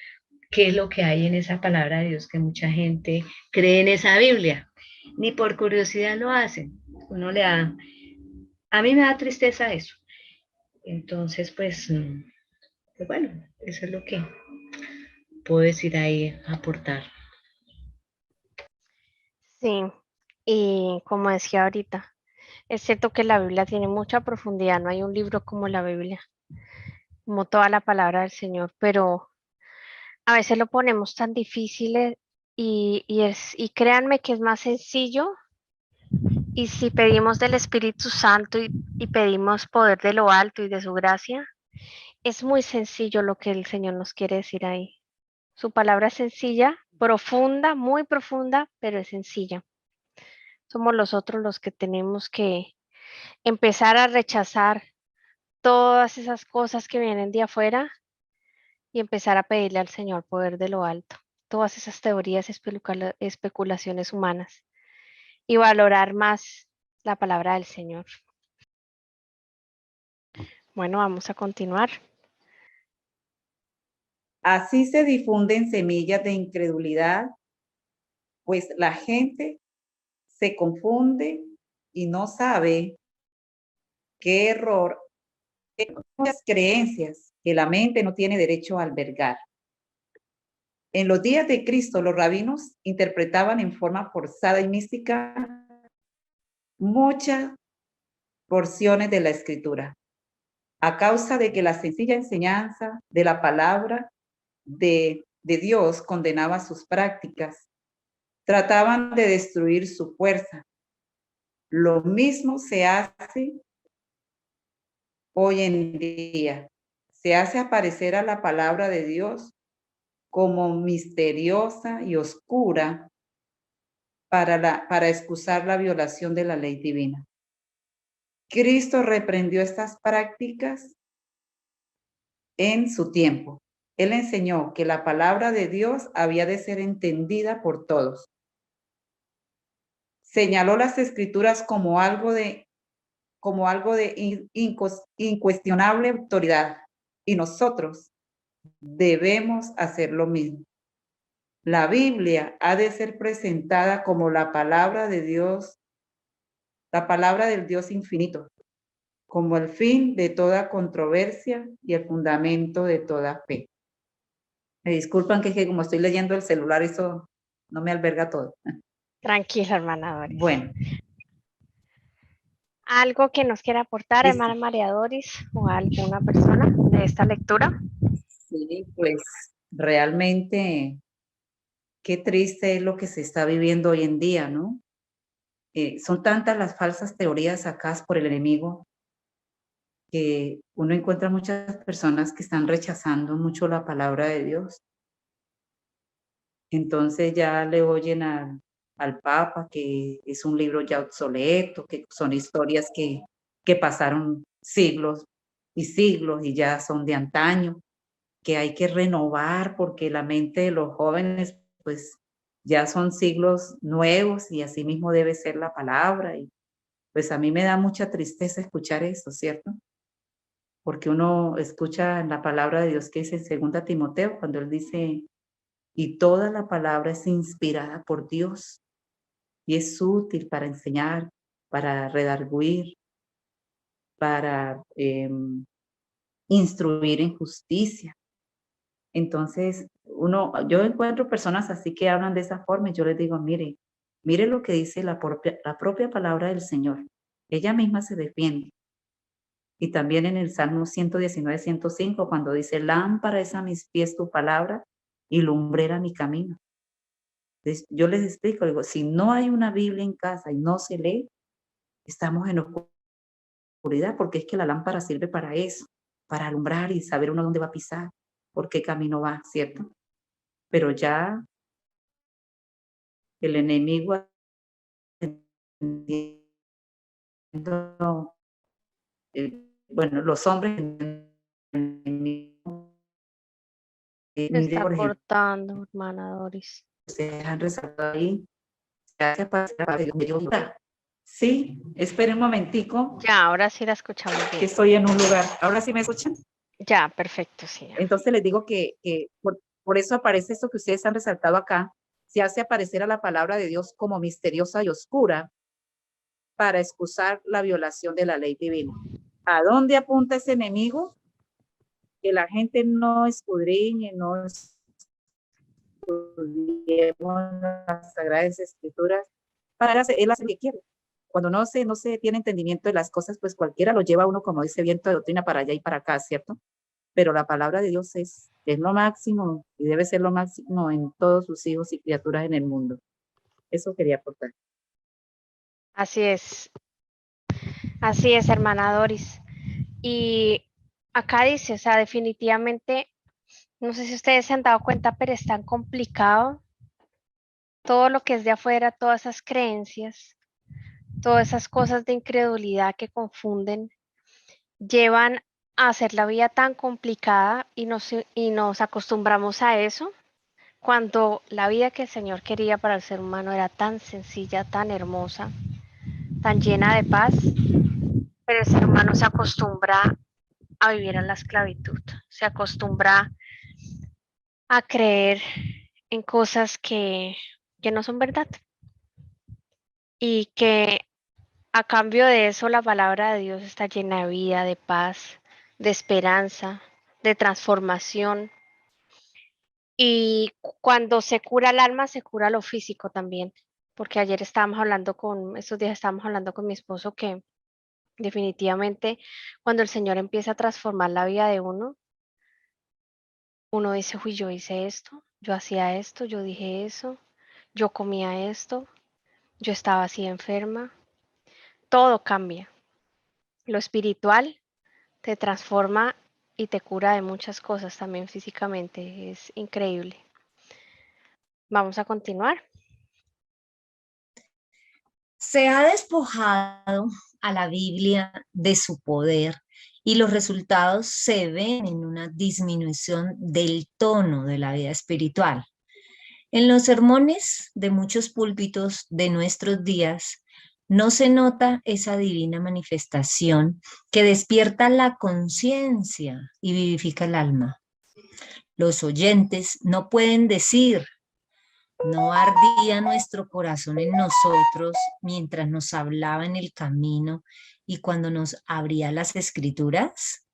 Speaker 3: qué es lo que hay en esa palabra de Dios, que mucha gente cree en esa Biblia. Ni por curiosidad lo hacen. Uno le da, a mí me da tristeza eso. Entonces, pues bueno, eso es lo que puedo decir ahí, aportar.
Speaker 2: Sí, y como decía ahorita, es cierto que la Biblia tiene mucha profundidad, no hay un libro como la Biblia, como toda la palabra del Señor, pero a veces lo ponemos tan difícil y créanme que es más sencillo y si pedimos del Espíritu Santo y pedimos poder de lo alto y de su gracia, es muy sencillo lo que el Señor nos quiere decir ahí. Su palabra es sencilla, profunda, muy profunda, pero es sencilla. Somos los otros los que tenemos que empezar a rechazar todas esas cosas que vienen de afuera y empezar a pedirle al Señor poder de lo alto, todas esas teorías, especulaciones humanas y valorar más la palabra del Señor. Bueno, vamos a continuar.
Speaker 1: Así se difunden semillas de incredulidad, pues la gente se confunde y no sabe qué error, muchas creencias que la mente no tiene derecho a albergar. En los días de Cristo, los rabinos interpretaban en forma forzada y mística muchas porciones de la Escritura, a causa de que la sencilla enseñanza de la palabra de Dios condenaba sus prácticas. Trataban de destruir su fuerza. Lo mismo se hace hoy en día. Se hace aparecer a la palabra de Dios como misteriosa y oscura para excusar la violación de la ley divina. Cristo reprendió estas prácticas en su tiempo. Él enseñó que la palabra de Dios había de ser entendida por todos. Señaló las escrituras como algo de incuestionable autoridad, y nosotros debemos hacer lo mismo. La Biblia ha de ser presentada como la palabra de Dios, la palabra del Dios infinito, como el fin de toda controversia y el fundamento de toda fe. Me disculpan que como estoy leyendo el celular, eso no me alberga todo.
Speaker 2: Tranquila, hermana Doris.
Speaker 1: Bueno.
Speaker 2: ¿Algo que nos quiera aportar,
Speaker 1: Listo.
Speaker 2: hermana María Doris, o alguna persona de esta lectura?
Speaker 1: Sí, pues realmente qué triste es lo que se está viviendo hoy en día, ¿no? Son tantas las falsas teorías sacadas por el enemigo que uno encuentra muchas personas que están rechazando mucho la palabra de Dios. Entonces ya le oyen al Papa que es un libro ya obsoleto, que son historias que pasaron siglos y siglos y ya son de antaño, que hay que renovar porque la mente de los jóvenes pues ya son siglos nuevos y así mismo debe ser la palabra. Y pues a mí me da mucha tristeza escuchar eso, ¿cierto? Porque uno escucha en la palabra de Dios que dice en 2 Timoteo, cuando él dice, y toda la palabra es inspirada por Dios y es útil para enseñar, para redarguir, para instruir en justicia. Entonces, yo encuentro personas así que hablan de esa forma y yo les digo, mire lo que dice la propia palabra del Señor. Ella misma se defiende. Y también en el Salmo 119, 105, cuando dice, lámpara es a mis pies tu palabra y lumbrera mi camino. Entonces, yo les explico, digo, si no hay una Biblia en casa y no se lee, estamos en oscuridad, porque es que la lámpara sirve para eso, para alumbrar y saber uno dónde va a pisar, por qué camino va, ¿cierto? Pero ya el enemigo, bueno, los hombres,
Speaker 2: Se está
Speaker 1: por ejemplo,
Speaker 2: cortando, hermana Doris.
Speaker 1: se han resaltado ahí. Sí, esperen un momentico.
Speaker 2: Ya, ahora sí la escuchamos
Speaker 1: Que
Speaker 2: bien.
Speaker 1: estoy en un lugar. ¿Ahora sí me escuchan?
Speaker 2: Ya, perfecto, sí.
Speaker 1: Entonces les digo que por eso aparece esto que ustedes han resaltado acá. Se hace aparecer a la palabra de Dios como misteriosa y oscura para excusar la violación de la ley divina. ¿A dónde apunta ese enemigo? Que la gente no escudriñe, no estudiemos las Sagradas Escrituras para hacer, él hace lo que quiere. Cuando no se tiene entendimiento de las cosas, pues cualquiera lo lleva a uno, como dice, viento de doctrina para allá y para acá, ¿cierto? Pero la palabra de Dios es lo máximo y debe ser lo máximo en todos sus hijos y criaturas en el mundo. Eso quería aportar.
Speaker 2: Así es, hermana Doris. Y acá dice, o sea, definitivamente, no sé si ustedes se han dado cuenta, pero es tan complicado todo lo que es de afuera, todas esas creencias, todas esas cosas de incredulidad que confunden, llevan a hacer la vida tan complicada y nos acostumbramos a eso, cuando la vida que el Señor quería para el ser humano era tan sencilla, tan hermosa, tan llena de paz, pero el ser humano se acostumbra a vivir en la esclavitud, se acostumbra a creer en cosas que no son verdad. Y que a cambio de eso la palabra de Dios está llena de vida, de paz, de esperanza, de transformación. Y cuando se cura el alma, se cura lo físico también. Porque estos días estábamos hablando con mi esposo que definitivamente cuando el Señor empieza a transformar la vida de uno, uno dice, uy, yo hice esto, yo hacía esto, yo dije eso, yo comía esto, yo estaba así enferma. Todo cambia. Lo espiritual te transforma y te cura de muchas cosas también físicamente. Es increíble. Vamos a continuar.
Speaker 6: Se ha despojado a la Biblia de su poder y los resultados se ven en una disminución del tono de la vida espiritual. En los sermones de muchos púlpitos de nuestros días no se nota esa divina manifestación que despierta la conciencia y vivifica el alma. Los oyentes no pueden decir: ¿no ardía nuestro corazón en nosotros mientras nos hablaba en el camino y cuando nos abría las escrituras?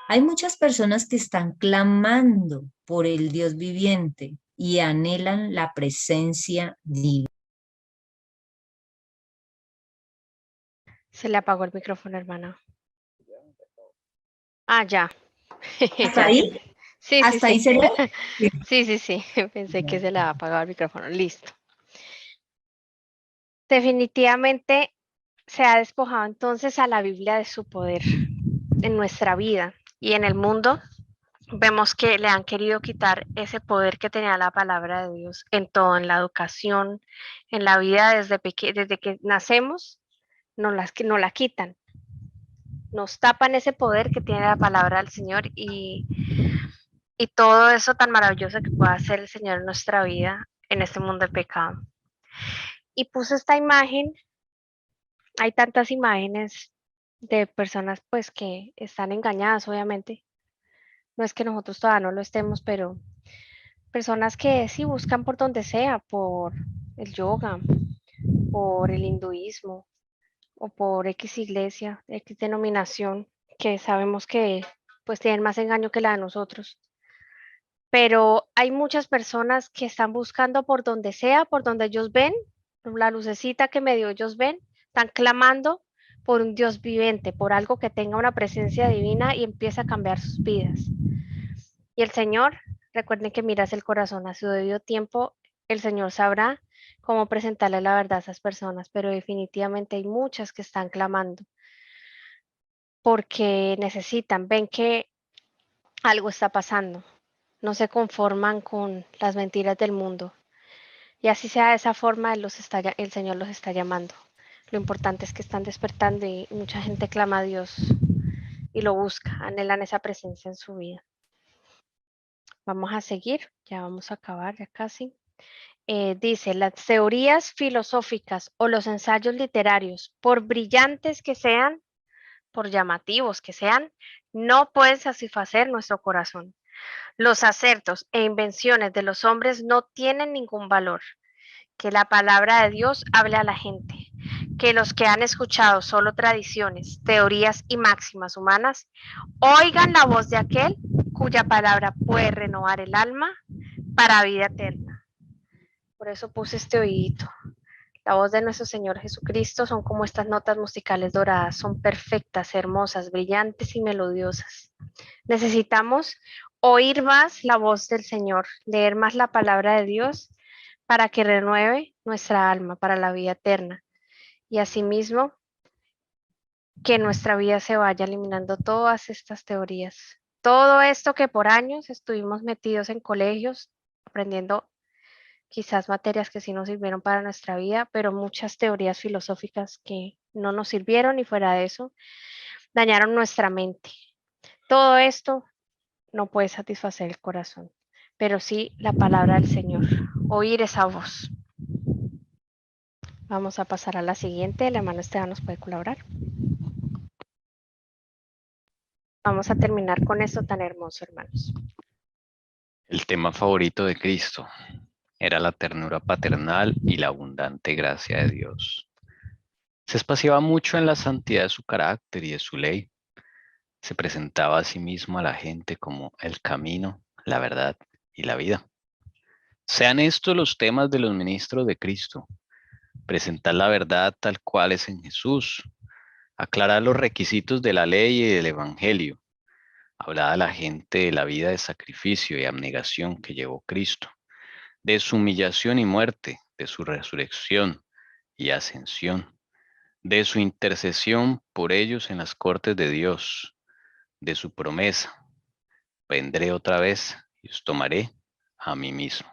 Speaker 6: Hay muchas personas que están clamando por el Dios viviente y anhelan la presencia divina.
Speaker 2: Se le apagó el micrófono, hermana. Ah, ya.
Speaker 6: ¿Hasta
Speaker 2: Ya.
Speaker 6: ahí?
Speaker 2: Sí, sí,
Speaker 6: ¿Hasta ahí
Speaker 2: sí.
Speaker 6: sería?
Speaker 2: Sí. Pensé que se le había apagado el micrófono. Listo. Definitivamente se ha despojado entonces a la Biblia de su poder en nuestra vida y en el mundo. Vemos que le han querido quitar ese poder que tenía la palabra de Dios en todo, en la educación, en la vida desde que nacemos, nos la quitan, nos tapan ese poder que tiene la palabra del Señor y todo eso tan maravilloso que puede hacer el Señor en nuestra vida, en este mundo de pecado. Y puse esta imagen, hay tantas imágenes de personas pues que están engañadas, obviamente. No es que nosotros todavía no lo estemos, pero personas que sí buscan por donde sea, por el yoga, por el hinduismo o por X iglesia, X denominación, que sabemos que pues tienen más engaño que la de nosotros. Pero hay muchas personas que están buscando por donde sea, por donde ellos ven, la lucecita que medio ellos ven, están clamando por un Dios viviente, por algo que tenga una presencia divina y empieza a cambiar sus vidas. Y el Señor, recuerden que miras el corazón a su debido tiempo, el Señor sabrá cómo presentarle la verdad a esas personas, pero definitivamente hay muchas que están clamando porque necesitan, ven que algo está pasando, no se conforman con las mentiras del mundo. Y así sea de esa forma, el Señor los está llamando. Lo importante es que están despertando y mucha gente clama a Dios y lo busca, anhelan esa presencia en su vida. Vamos a seguir, ya vamos a acabar, ya casi. Dice, las teorías filosóficas o los ensayos literarios, por brillantes que sean, por llamativos que sean, no pueden satisfacer nuestro corazón. Los acertos e invenciones de los hombres no tienen ningún valor. Que la palabra de Dios hable a la gente. Que los que han escuchado solo tradiciones, teorías y máximas humanas oigan la voz de aquel cuya palabra puede renovar el alma para vida eterna. Por eso puse este oído. La voz de nuestro Señor Jesucristo son como estas notas musicales doradas, son perfectas, hermosas, brillantes y melodiosas. Necesitamos oír más la voz del Señor, leer más la palabra de Dios para que renueve nuestra alma para la vida eterna. Y asimismo, que en nuestra vida se vaya eliminando todas estas teorías. Todo esto que por años estuvimos metidos en colegios, aprendiendo quizás materias que sí nos sirvieron para nuestra vida, pero muchas teorías filosóficas que no nos sirvieron y fuera de eso, dañaron nuestra mente. Todo esto no puede satisfacer el corazón, pero sí la palabra del Señor, oír esa voz. Vamos a pasar a la siguiente, el hermano Esteban nos puede colaborar. Vamos a terminar con esto tan hermoso, hermanos.
Speaker 4: El tema favorito de Cristo era la ternura paternal y la abundante gracia de Dios. Se espaciaba mucho en la santidad de su carácter y de su ley. Se presentaba a sí mismo a la gente como el camino, la verdad y la vida. Sean estos los temas de los ministros de Cristo: presentar la verdad tal cual es en Jesús, aclarar los requisitos de la ley y del evangelio, hablar a la gente de la vida de sacrificio y abnegación que llevó Cristo, de su humillación y muerte, de su resurrección y ascensión, de su intercesión por ellos en las cortes de Dios, de su promesa: vendré otra vez y os tomaré a mí mismo.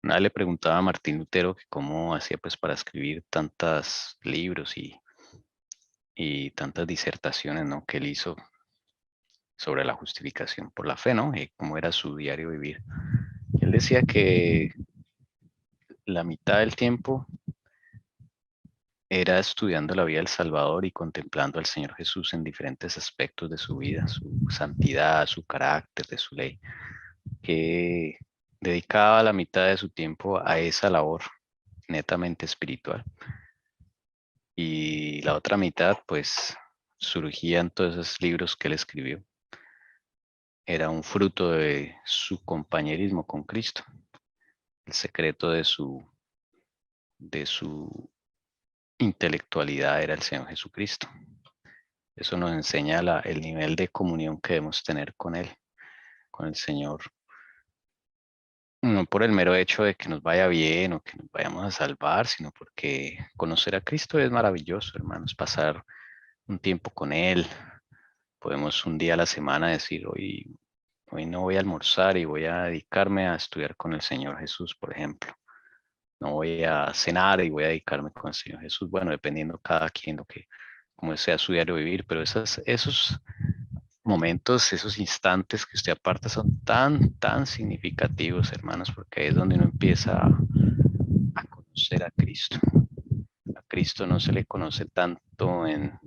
Speaker 4: Una vez le preguntaba a Martín Lutero que cómo hacía pues para escribir tantos libros y tantas disertaciones, ¿no?, que él hizo sobre la justificación por la fe, ¿no? Y cómo era su diario vivir. Él decía que la mitad del tiempo era estudiando la vida del Salvador y contemplando al Señor Jesús en diferentes aspectos de su vida, su santidad, su carácter, de su ley, que dedicaba la mitad de su tiempo a esa labor netamente espiritual. Y la otra mitad, pues, surgían todos esos libros que él escribió. Era un fruto de su compañerismo con Cristo, el secreto de su intelectualidad era el Señor Jesucristo. Eso nos enseña el nivel de comunión que debemos tener con Él, con el Señor. No por el mero hecho de que nos vaya bien o que nos vayamos a salvar, sino porque conocer a Cristo es maravilloso, hermanos. Pasar un tiempo con Él. Podemos un día a la semana decir, hoy no voy a almorzar y voy a dedicarme a estudiar con el Señor Jesús, por ejemplo. No voy a cenar y voy a dedicarme con el Señor Jesús. Bueno, dependiendo cada quien como sea su diario vivir, pero esos momentos, esos instantes que usted aparta son tan significativos, hermanos, porque ahí es donde uno empieza a conocer a Cristo. A Cristo no se le conoce tanto en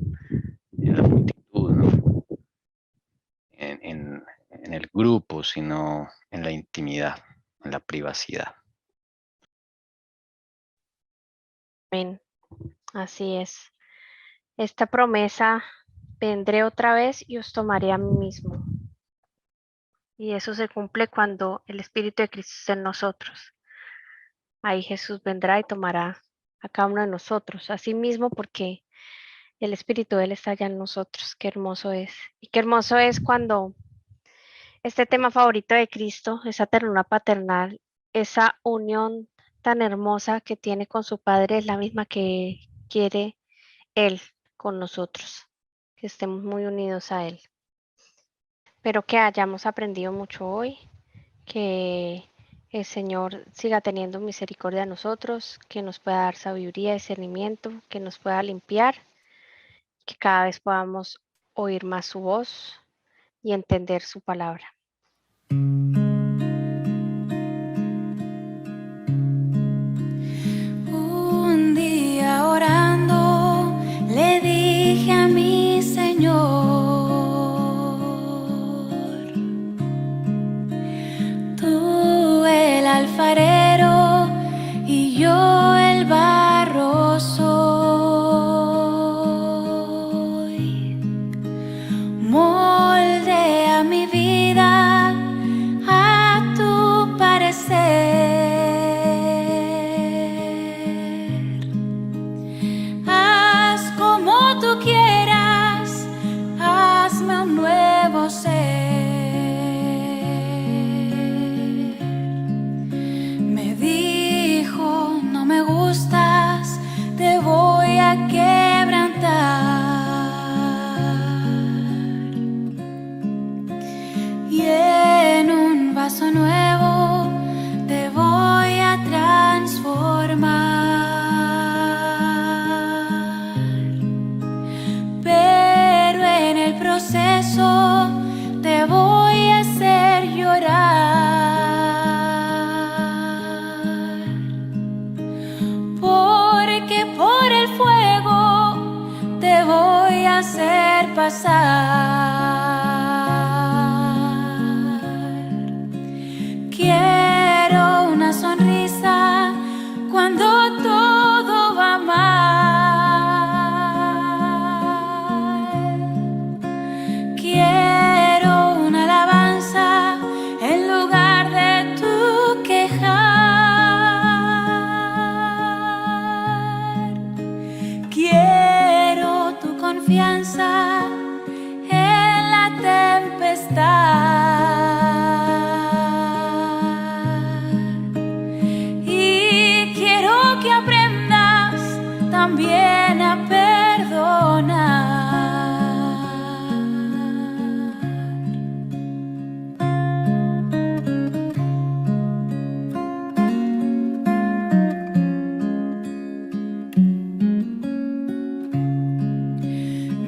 Speaker 4: la multitud, ¿no?, en el grupo, sino en la intimidad, en la privacidad.
Speaker 2: Amén. Así es. Esta promesa: vendré otra vez y os tomaré a mí mismo. Y eso se cumple cuando el Espíritu de Cristo está en nosotros. Ahí Jesús vendrá y tomará a cada uno de nosotros, así mismo, porque el Espíritu de Él está allá en nosotros. Qué hermoso es. Y qué hermoso es cuando este tema favorito de Cristo, esa ternura paternal, esa unión tan hermosa que tiene con su Padre, es la misma que quiere Él con nosotros, que estemos muy unidos a Él. Espero que hayamos aprendido mucho hoy, que el Señor siga teniendo misericordia de nosotros, que nos pueda dar sabiduría, discernimiento, que nos pueda limpiar, que cada vez podamos oír más su voz y entender su palabra.
Speaker 8: Un día orando le dije a mi Señor, tú el alfarero y yo el barro soy. Moldea mi vida a tu parecer. Haz como tú quieras, hazme un nuevo ser. Me dijo, no me gustas, te voy a quebrantar. Y en un vaso nuevo te voy a transformar. Pero en el proceso te voy a hacer llorar. Porque por el fuego te voy a hacer pasar. también a perdonar.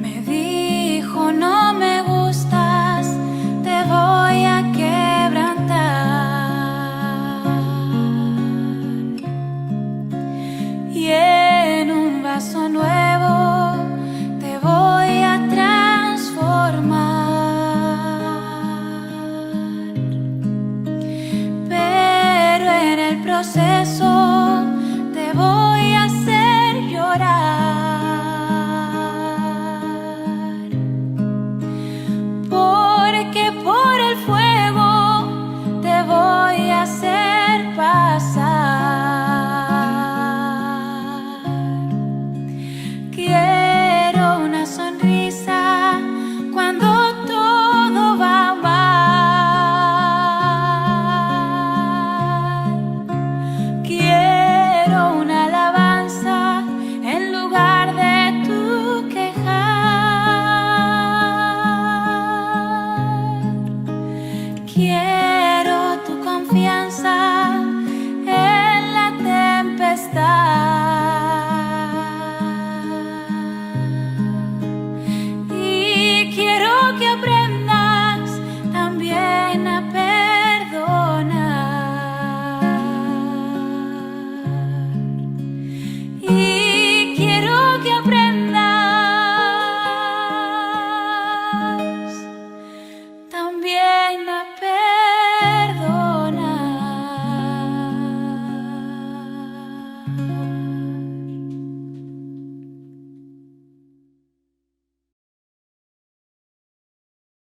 Speaker 8: Me dijo, no me gustas, te voy a quebrantar. Y en un vaso nuevo te voy a transformar. Pero en el proceso te voy